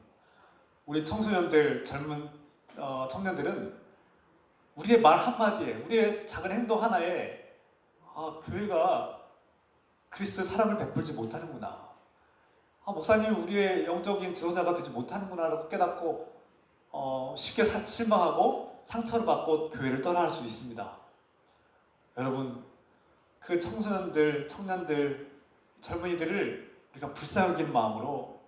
우리 청소년들, 젊은 청년들은 우리의 말 한마디에, 우리의 작은 행동 하나에 교회가 그리스도의 사랑을 베풀지 못하는구나, 목사님이 우리의 영적인 지도자가 되지 못하는구나라고 깨닫고 쉽게 실망하고 상처를 받고 교회를 떠날 수 있습니다. 여러분, 그 청소년들, 청년들, 젊은이들을 우리가 불쌍히 여기는 마음으로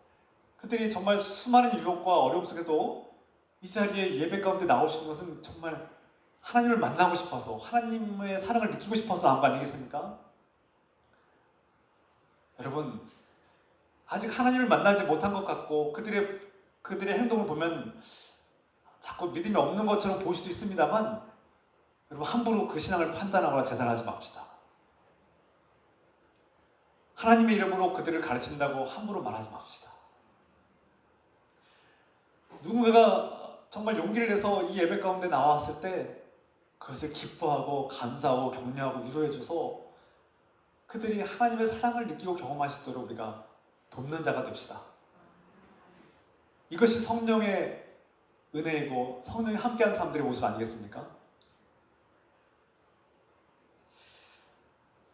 그들이 정말 수많은 유혹과 어려움 속에도 이 자리에 예배 가운데 나오시는 것은 정말 하나님을 만나고 싶어서, 하나님의 사랑을 느끼고 싶어서 나온 거 아니겠습니까? 여러분, 아직 하나님을 만나지 못한 것 같고 그들의 행동을 보면 자꾸 믿음이 없는 것처럼 보일 수도 있습니다만, 여러분, 함부로 그 신앙을 판단하거나 재단하지 맙시다. 하나님의 이름으로 그들을 가르친다고 함부로 말하지 맙시다. 누군가가 정말 용기를 내서 이 예배 가운데 나왔을 때 그것을 기뻐하고 감사하고 격려하고 위로해줘서 그들이 하나님의 사랑을 느끼고 경험하시도록 우리가 돕는 자가 됩시다. 이것이 성령의 은혜이고 성령이 함께하는 사람들의 모습 아니겠습니까?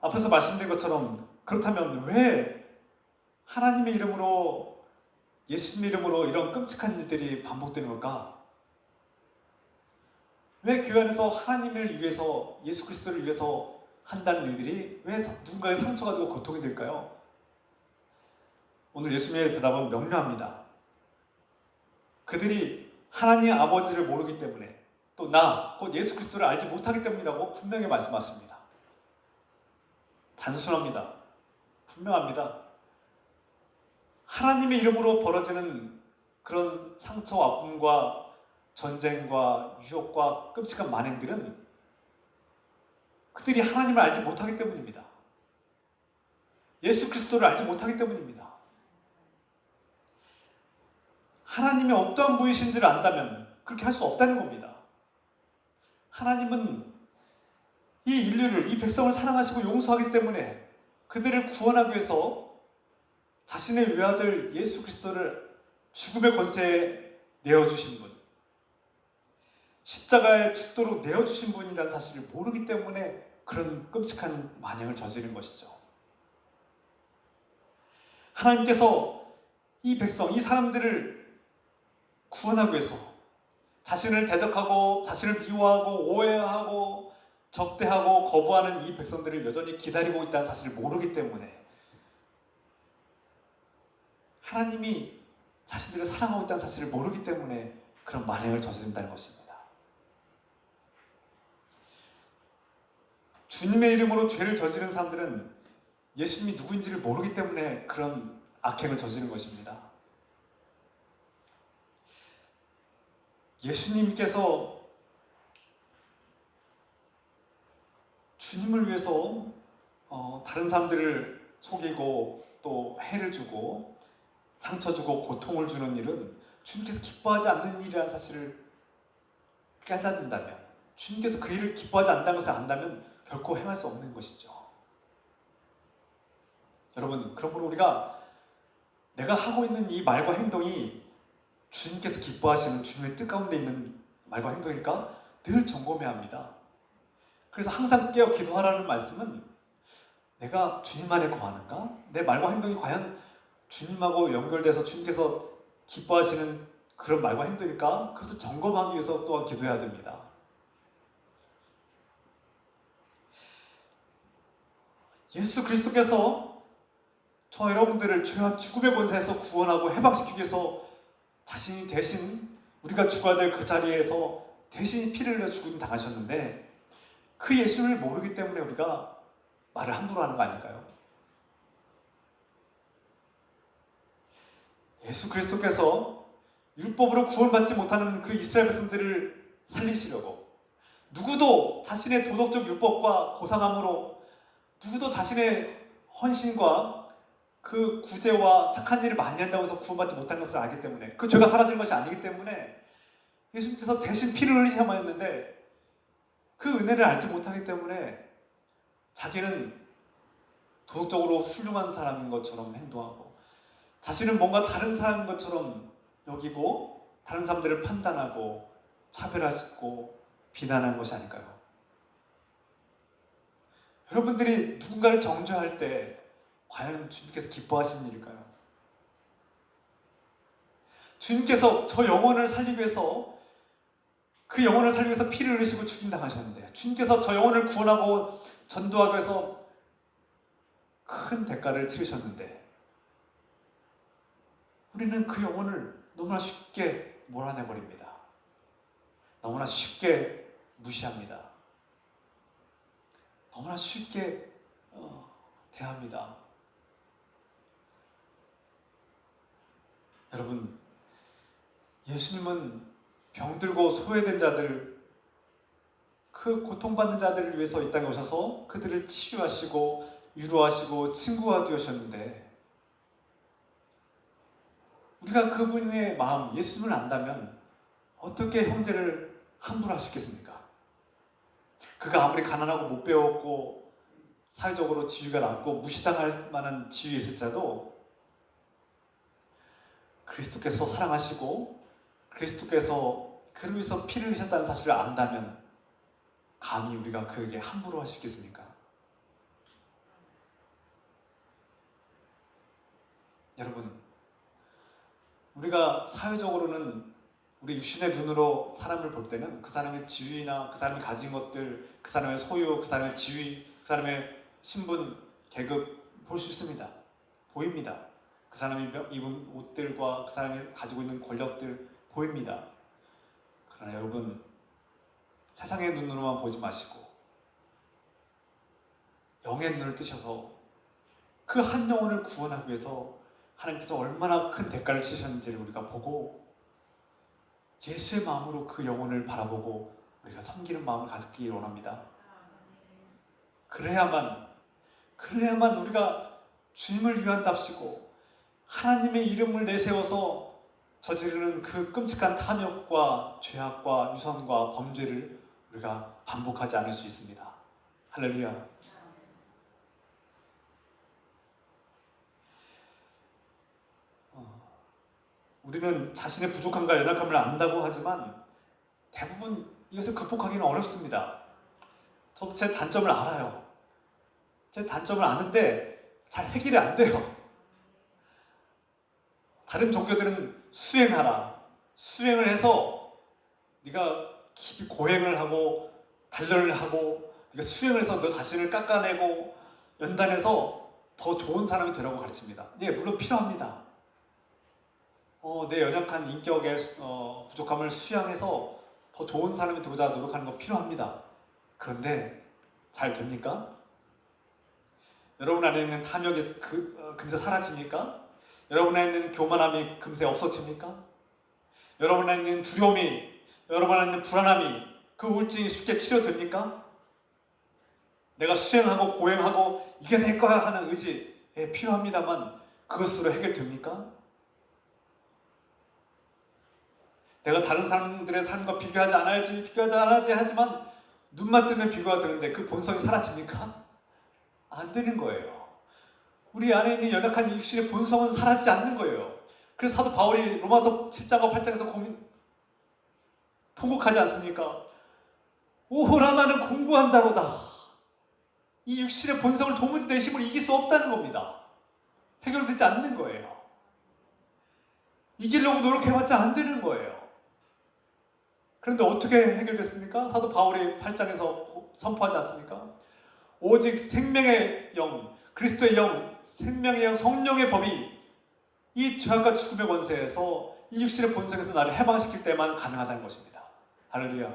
앞에서 말씀드린 것처럼, 그렇다면 왜 하나님의 이름으로, 예수님의 이름으로 이런 끔찍한 일들이 반복되는 걸까? 왜 교회 안에서 하나님을 위해서, 예수 그리스도를 위해서 한다는 일들이 왜 누군가의 상처가 되고 고통이 될까요? 오늘 예수님의 대답은 명료합니다. 그들이 하나님 아버지를 모르기 때문에, 또 곧 예수 그리스도를 알지 못하기 때문이라고 분명히 말씀하십니다. 단순합니다. 분명합니다. 하나님의 이름으로 벌어지는 그런 상처와 아픔과 전쟁과 유혹과 끔찍한 만행들은 그들이 하나님을 알지 못하기 때문입니다. 예수 그리스도를 알지 못하기 때문입니다. 하나님이 어떠한 분이신지를 안다면 그렇게 할 수 없다는 겁니다. 하나님은 이 인류를, 이 백성을 사랑하시고 용서하기 때문에 그들을 구원하기 위해서 자신의 외아들 예수 그리스도를 죽음의 권세에 내어주신 분, 십자가에 죽도록 내어주신 분이라는 사실을 모르기 때문에 그런 끔찍한 만행을 저지른 것이죠. 하나님께서 이 백성, 이 사람들을 구원하기 위해서 자신을 대적하고 자신을 미워하고 오해하고 적대하고 거부하는 이 백성들을 여전히 기다리고 있다는 사실을 모르기 때문에, 하나님이 자신들을 사랑하고 있다는 사실을 모르기 때문에 그런 만행을 저지른다는 것입니다. 주님의 이름으로 죄를 저지른 사람들은 예수님이 누구인지를 모르기 때문에 그런 악행을 저지른 것입니다. 예수님께서 주님을 위해서 다른 사람들을 속이고 또 해를 주고 상처 주고 고통을 주는 일은 주님께서 기뻐하지 않는 일이라는 사실을 깨닫는다면, 주님께서 그 일을 기뻐하지 않는다는 것을 안다면 결코 행할 수 없는 것이죠. 여러분, 그러므로 우리가 내가 하고 있는 이 말과 행동이 주님께서 기뻐하시는 주님의 뜻 가운데 있는 말과 행동일까? 늘 점검해야 합니다. 그래서 항상 깨어 기도하라는 말씀은 내가 주님 안에 거하는가? 내 말과 행동이 과연 주님하고 연결돼서 주님께서 기뻐하시는 그런 말과 행동일까? 그것을 점검하기 위해서 또한 기도해야 됩니다. 예수 그리스도께서 저와 여러분들을 죄와 죽음의 권세에서 구원하고 해방시키기 위해서 자신이 대신 우리가 죽어야 될 그 자리에서 대신 피를 흘려 죽음 당하셨는데, 그 예수를 모르기 때문에 우리가 말을 함부로 하는 거 아닐까요? 예수 그리스도께서 율법으로 구원받지 못하는 그 이스라엘 백성들을 살리시려고, 누구도 자신의 도덕적 율법과 고상함으로, 누구도 자신의 헌신과 그 구제와 착한 일을 많이 한다고 해서 구원받지 못하는 것을 알기 때문에, 그 죄가 사라지는 것이 아니기 때문에 예수님께서 대신 피를 흘리셔야만 했는데, 그 은혜를 알지 못하기 때문에 자기는 도덕적으로 훌륭한 사람인 것처럼 행동하고 자신은 뭔가 다른 사람인 것처럼 여기고 다른 사람들을 판단하고 차별하고 비난하는 것이 아닐까요? 여러분들이 누군가를 정죄할 때 과연 주님께서 기뻐하시는 일일까요? 주님께서 저 영혼을 살리기 위해서 그 영혼을 살리기 위해서 피를 흘리시고 죽임당하셨는데 주님께서 저 영혼을 구원하고 전도하기 위해서 큰 대가를 치르셨는데 우리는 그 영혼을 너무나 쉽게 몰아내버립니다. 너무나 쉽게 무시합니다. 너무나 쉽게 대합니다. 여러분, 예수님은 병들고 소외된 자들, 그 고통받는 자들을 위해서 이 땅에 오셔서 그들을 치유하시고 위로하시고 친구가 되셨는데 우리가 그분의 마음, 예수님을 안다면 어떻게 형제를 함부로 하시겠습니까? 그가 아무리 가난하고 못 배웠고 사회적으로 지위가 낮고 무시당할 만한 지위에 있을지라도 그리스도께서 사랑하시고 그리스도께서 그를 위해서 피를 흘리셨다는 사실을 안다면 감히 우리가 그에게 함부로 하시겠습니까? 여러분, 우리가 사회적으로는 우리 육신의 눈으로 사람을 볼 때는 그 사람의 지위나 그 사람이 가진 것들, 그 사람의 소유, 그 사람의 지위, 그 사람의 신분, 계급 볼 수 있습니다. 보입니다. 그 사람이 입은 옷들과 그 사람이 가지고 있는 권력들 보입니다. 그러나 여러분, 세상의 눈으로만 보지 마시고 영의 눈을 뜨셔서 그 한 영혼을 구원하기 위해서 하나님께서 얼마나 큰 대가를 치셨는지를 우리가 보고 예수의 마음으로 그 영혼을 바라보고 우리가 섬기는 마음을 가지기 원합니다. 그래야만 우리가 주님을 위한답시고 하나님의 이름을 내세워서 저지르는 그 끔찍한 탐욕과 죄악과 유선과 범죄를 우리가 반복하지 않을 수 있습니다. 할렐루야. 우리는 자신의 부족함과 연약함을 안다고 하지만 대부분 이것을 극복하기는 어렵습니다. 저도 제 단점을 알아요. 제 단점을 아는데 잘 해결이 안 돼요. 다른 종교들은 수행하라. 수행을 해서 네가 깊이 고행을 하고 단련을 하고 네가 수행을 해서 너 자신을 깎아내고 연단해서 더 좋은 사람이 되라고 가르칩니다. 네, 물론 필요합니다. 내 연약한 인격의 부족함을 수양해서 더 좋은 사람이 되고자 노력하는 거 필요합니다. 그런데 잘 됩니까? 여러분 안에 있는 탐욕이 금세 사라집니까? 여러분 안에 있는 교만함이 금세 없어집니까? 여러분 안에 있는 두려움이, 여러분 안에 있는 불안함이, 그 우울증이 쉽게 치료됩니까? 내가 수행하고 고행하고 이겨낼 거야 하는 의지에 필요합니다만 그것으로 해결됩니까? 내가 다른 사람들의 삶과 비교하지 않아야지 하지만 눈만 뜨면 비교가 되는데 그 본성이 사라집니까? 안 되는 거예요. 우리 안에 있는 연약한 육신의 본성은 사라지지 않는 거예요. 그래서 사도 바울이 로마서 7장과 8장에서 통곡하지 않습니까? 오호라 나는 공고한 자로다. 이 육신의 본성을 도무지 내 힘으로 이길 수 없다는 겁니다. 해결되지 않는 거예요. 이기려고 노력해봤자 안 되는 거예요. 그런데 어떻게 해결됐습니까? 사도 바울이 8장에서 선포하지 않습니까? 오직 생명의 영, 그리스도의 영, 생명의 영, 성령의 법이 이 죄악과 죽음의 권세에서 이 육신의 본성에서 나를 해방시킬 때만 가능하다는 것입니다. 할렐루야.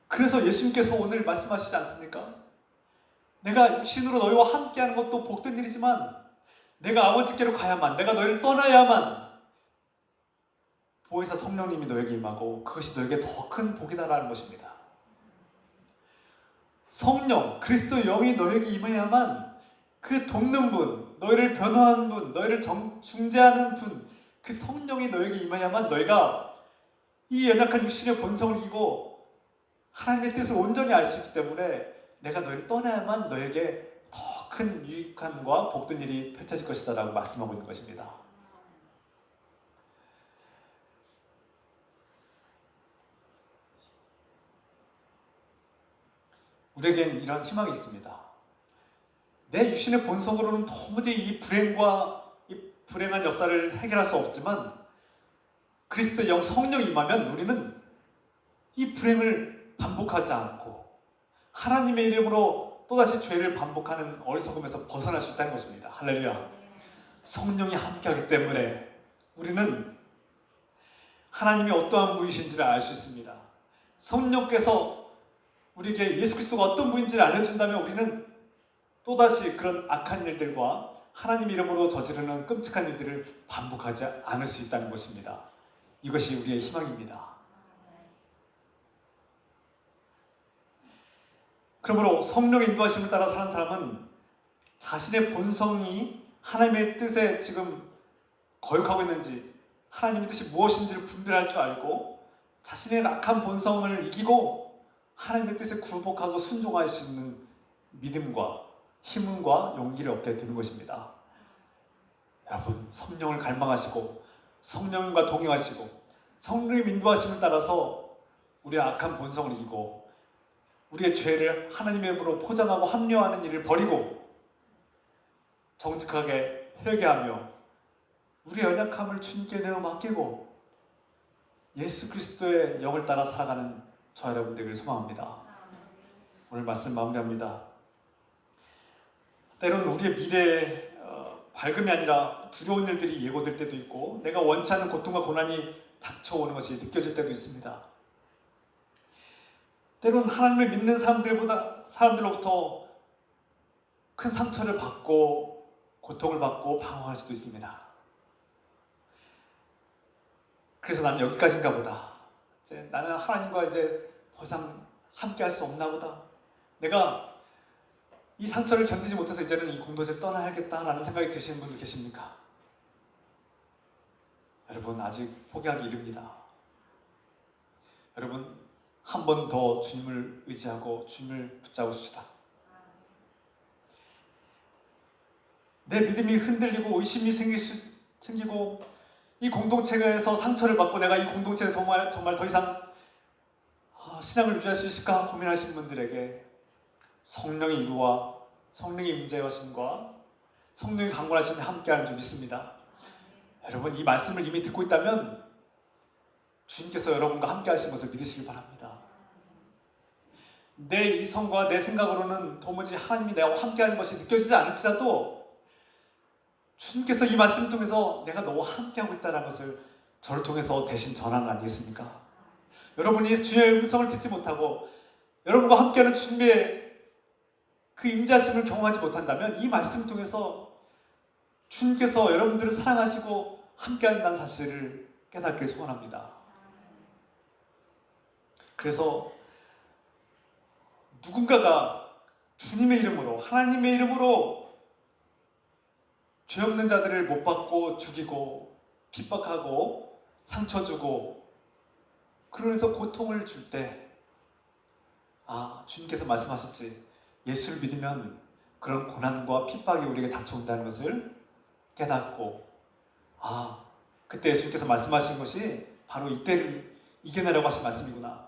그래서 예수님께서 오늘 말씀하시지 않습니까? 내가 육신으로 너희와 함께하는 것도 복된 일이지만 내가 아버지께로 가야만, 내가 너희를 떠나야만 보혜사 성령님이 너에게 임하고 그것이 너에게 더 큰 복이다라는 것입니다. 성령, 그리스도의 영이 너에게 임해야만 그 돕는 분, 너희를 변호하는 분, 너희를 중재하는 분, 그 성령이 너에게 임해야만 너희가 이 연약한 육신의 본성을 이기고 하나님의 뜻을 온전히 알 수 있기 때문에 내가 너희를 떠나야만 너에게 더 큰 유익함과 복된 일이 펼쳐질 것이다 라고 말씀하고 있는 것입니다. 우리에겐 이런 희망이 있습니다. 내 육신의 본성으로는 도무지 이 불행과 이 불행한 역사를 해결할 수 없지만 그리스도의 영 성령이 임하면 우리는 이 불행을 반복하지 않고 하나님의 이름으로 또다시 죄를 반복하는 어리석음에서 벗어날 수 있다는 것입니다. 할렐루야. 성령이 함께하기 때문에 우리는 하나님이 어떠한 분이신지를 알 수 있습니다. 성령께서 우리에게 예수 그리스도가 어떤 분인지를 알려준다면 우리는 또다시 그런 악한 일들과 하나님 이름으로 저지르는 끔찍한 일들을 반복하지 않을 수 있다는 것입니다. 이것이 우리의 희망입니다. 그러므로 성령의 인도하심을 따라 사는 사람은 자신의 본성이 하나님의 뜻에 지금 거역하고 있는지 하나님의 뜻이 무엇인지를 분별할 줄 알고 자신의 악한 본성을 이기고 하나님의 뜻에 굴복하고 순종할 수 있는 믿음과 힘과 용기를 얻게 되는 것입니다. 여러분, 성령을 갈망하시고 성령과 동행하시고 성령의 인도하심을 따라서 우리의 악한 본성을 이기고 우리의 죄를 하나님의 이름으로 포장하고 합류하는 일을 버리고 정직하게 회개하며 우리의 연약함을 주님께 내어 맡기고 예수 그리스도의 영을 따라 살아가는 저 여러분 되기를 소망합니다. 오늘 말씀 마무리합니다. 때로는 우리의 미래에 밝음이 아니라 두려운 일들이 예고될 때도 있고 내가 원치 않는 고통과 고난이 닥쳐오는 것이 느껴질 때도 있습니다. 때로는 하나님을 믿는 사람들로부터 큰 상처를 받고 고통을 받고 방황할 수도 있습니다. 그래서 나는 여기까지인가 보다. 이제 나는 하나님과 이제 더 이상 함께 할 수 없나 보다. 내가 이 상처를 견디지 못해서 이제는 이 공동체를 떠나야겠다라는 생각이 드시는 분들 계십니까? 여러분, 아직 포기하기 이릅니다. 여러분, 한 번 더 주님을 의지하고 주님을 붙잡으십시다. 내 믿음이 흔들리고 의심이 생기고 이 공동체에서 상처를 받고 내가 이 공동체에 정말 더 이상 신앙을 유지할 수 있을까 고민하시는 분들에게 성령의 인도와 성령의 임재하심과 성령의 강권하심이 함께하는 줄 믿습니다. 여러분, 이 말씀을 이미 듣고 있다면 주님께서 여러분과 함께 하신 것을 믿으시기 바랍니다. 내 이성과 내 생각으로는 도무지 하나님이 나와 함께 하는 것이 느껴지지 않을지라도 주님께서 이 말씀을 통해서 내가 너와 함께 하고 있다는 것을 저를 통해서 대신 전하는 아니겠습니까? 여러분이 주님의 음성을 듣지 못하고 여러분과 함께하는 주님의 그 임재하심을 경험하지 못한다면 이 말씀을 통해서 주님께서 여러분들을 사랑하시고 함께한다는 사실을 깨닫기를 소원합니다. 그래서 누군가가 주님의 이름으로 하나님의 이름으로 죄 없는 자들을 못 받고 죽이고 핍박하고 상처 주고 그러면서 고통을 줄 때 주님께서 말씀하셨지, 예수를 믿으면 그런 고난과 핍박이 우리에게 닥쳐온다는 것을 깨닫고 그때 예수님께서 말씀하신 것이 바로 이때를 이겨내라고 하신 말씀이구나.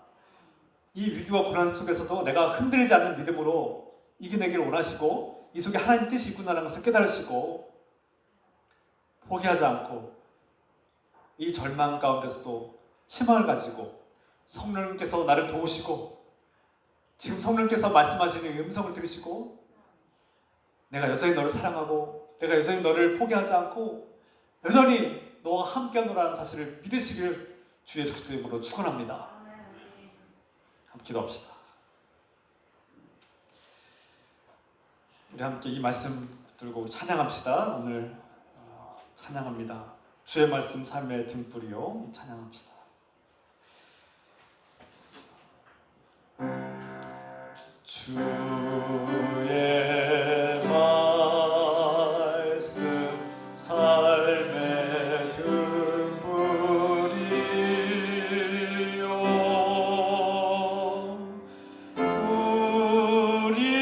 이 위기와 고난 속에서도 내가 흔들리지 않는 믿음으로 이겨내기를 원하시고 이 속에 하나님 뜻이 있구나라는 것을 깨달으시고 포기하지 않고 이 절망 가운데서도 희망을 가지고 성령님께서 나를 도우시고 지금 성령님께서 말씀하시는 음성을 들으시고 내가 여전히 너를 사랑하고 내가 여전히 너를 포기하지 않고 여전히 너와 함께하노라는 사실을 믿으시길 주 예수 그리스도의 이름으로 축원합니다. 함께 기도합시다. 우리 함께 이 말씀 들고 찬양합시다. 오늘 찬양합니다. 주의 말씀 삶의 등불이요. 찬양합시다. 주의 말씀 삶의 등불이요 우리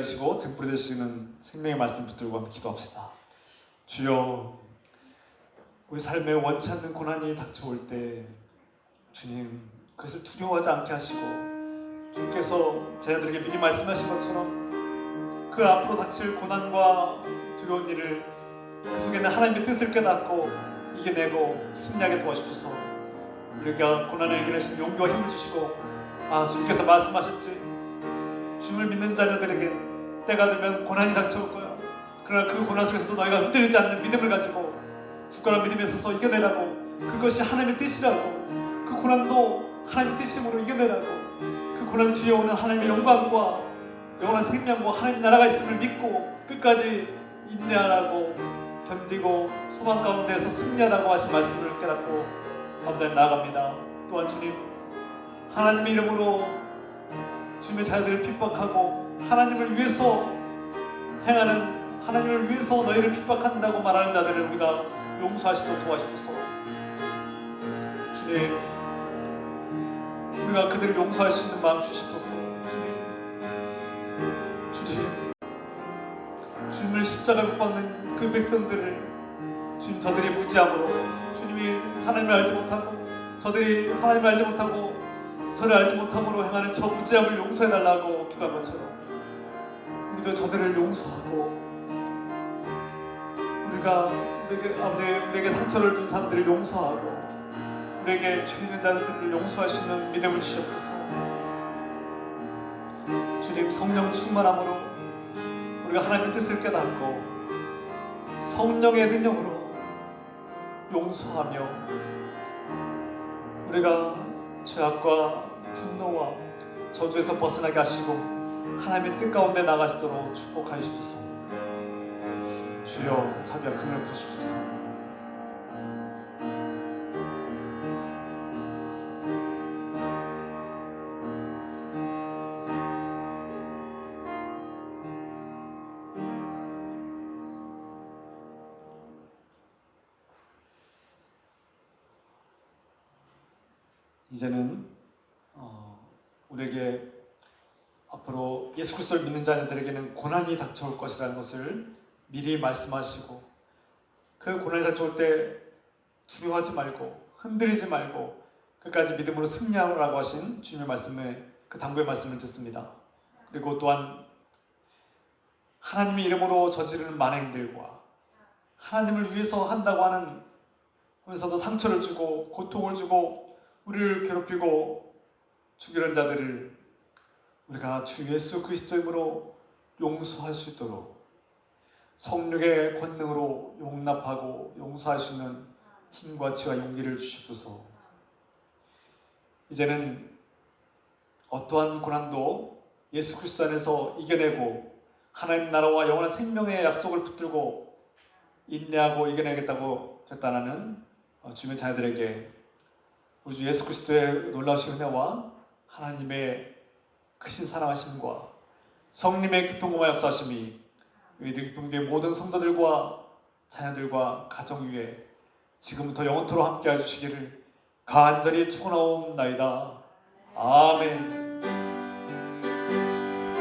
되시고 등불이 되시는 생명의 말씀 붙들고 한번 기도합시다. 주여, 우리 삶에 원치 않는 고난이 닥쳐올 때 주님 그것을 두려워하지 않게 하시고, 주님께서 제자들에게 미리 말씀하신 것처럼 그 앞으로 닥칠 고난과 두려운 일을 그 속에는 하나님의 뜻을 깨닫고 이겨내고 승리하게 도와주셔서 우리가 고난을 이겨낼 수 있는 용기와 힘을 주시고, 주님께서 말씀하셨지, 주님을 믿는 자녀들에게 때가 되면 고난이 닥쳐올 거야. 그러나 그 고난 속에서도 너희가 흔들리지 않는 믿음을 가지고 굳건한 믿음에 서서 이겨내라고. 그것이 하나님의 뜻이라고. 그 고난도 하나님의 뜻임으로 이겨내라고. 그 고난 뒤에 오는 하나님의 영광과 영원한 생명과 하나님 나라가 있음을 믿고 끝까지 인내하라고, 견디고 소망 가운데서 승리하라고 하신 말씀을 깨닫고 아버지 하나님 나아갑니다. 또한 주님, 하나님의 이름으로 주님의 자녀들을 핍박하고 하나님을 위해서 행하는, 하나님을 위해서 너희를 핍박한다고 말하는 자들을 우리가 용서하시도록 도와주셔서 주님, 우리가 그들을 용서할 수 있는 마음 주시옵소서. 주님을 십자가에 못 박는 그 백성들을 주님, 저들이 무지함으로 주님이 하나님을 알지 못하고, 저들이 하나님을 알지 못하고 저를 알지 못함으로 행하는 저 무지함을 용서해달라고 기도한 것처럼 우리도 저들을 용서하고, 우리가 우리에게 상처를 준 사람들을 용서하고 우리에게 죄진 자들을 용서할 수 있는 믿음을 주시옵소서. 주님, 성령 충만함으로 우리가 하나님의 뜻을 깨닫고 성령의 능력으로 용서하며 우리가 죄악과 분노와 저주에서 벗어나게 하시고 하나님의 뜻 가운데 나가시도록 축복하여 주옵소서. 주여, 자비와 긍휼을 부으시옵소서. 이제는 우리에게 앞으로 예수 그리스도를 믿는 자녀들에게는 고난이 닥쳐올 것이라는 것을 미리 말씀하시고, 그 고난이 닥쳐올 때 두려워하지 말고 흔들리지 말고 끝까지 믿음으로 승리하라고 하신 주님의 말씀에, 그 당부의 말씀을 듣습니다. 그리고 또한 하나님의 이름으로 저지르는 만행들과 하나님을 위해서 한다고 하면서도 상처를 주고 고통을 주고 우리를 괴롭히고 죽이는 자들을 우리가 주 예수 그리스도의 이름으로 용서할 수 있도록 성령의 권능으로 용납하고 용서할 수 있는 힘과 지혜와 용기를 주시옵소서. 이제는 어떠한 고난도 예수 그리스도 안에서 이겨내고 하나님 나라와 영원한 생명의 약속을 붙들고 인내하고 이겨내겠다고 결단하는 주님의 자녀들에게 우리 주 예수 그리스도의 놀라우신 은혜와 하나님의 크신 사랑하심과 성령의 교통과 역사하심이 우리 득봉교회 모든 성도들과 자녀들과 가정 위에 지금부터 영원토록 함께 해주시기를 간절히 축원하옵나이다. 아멘.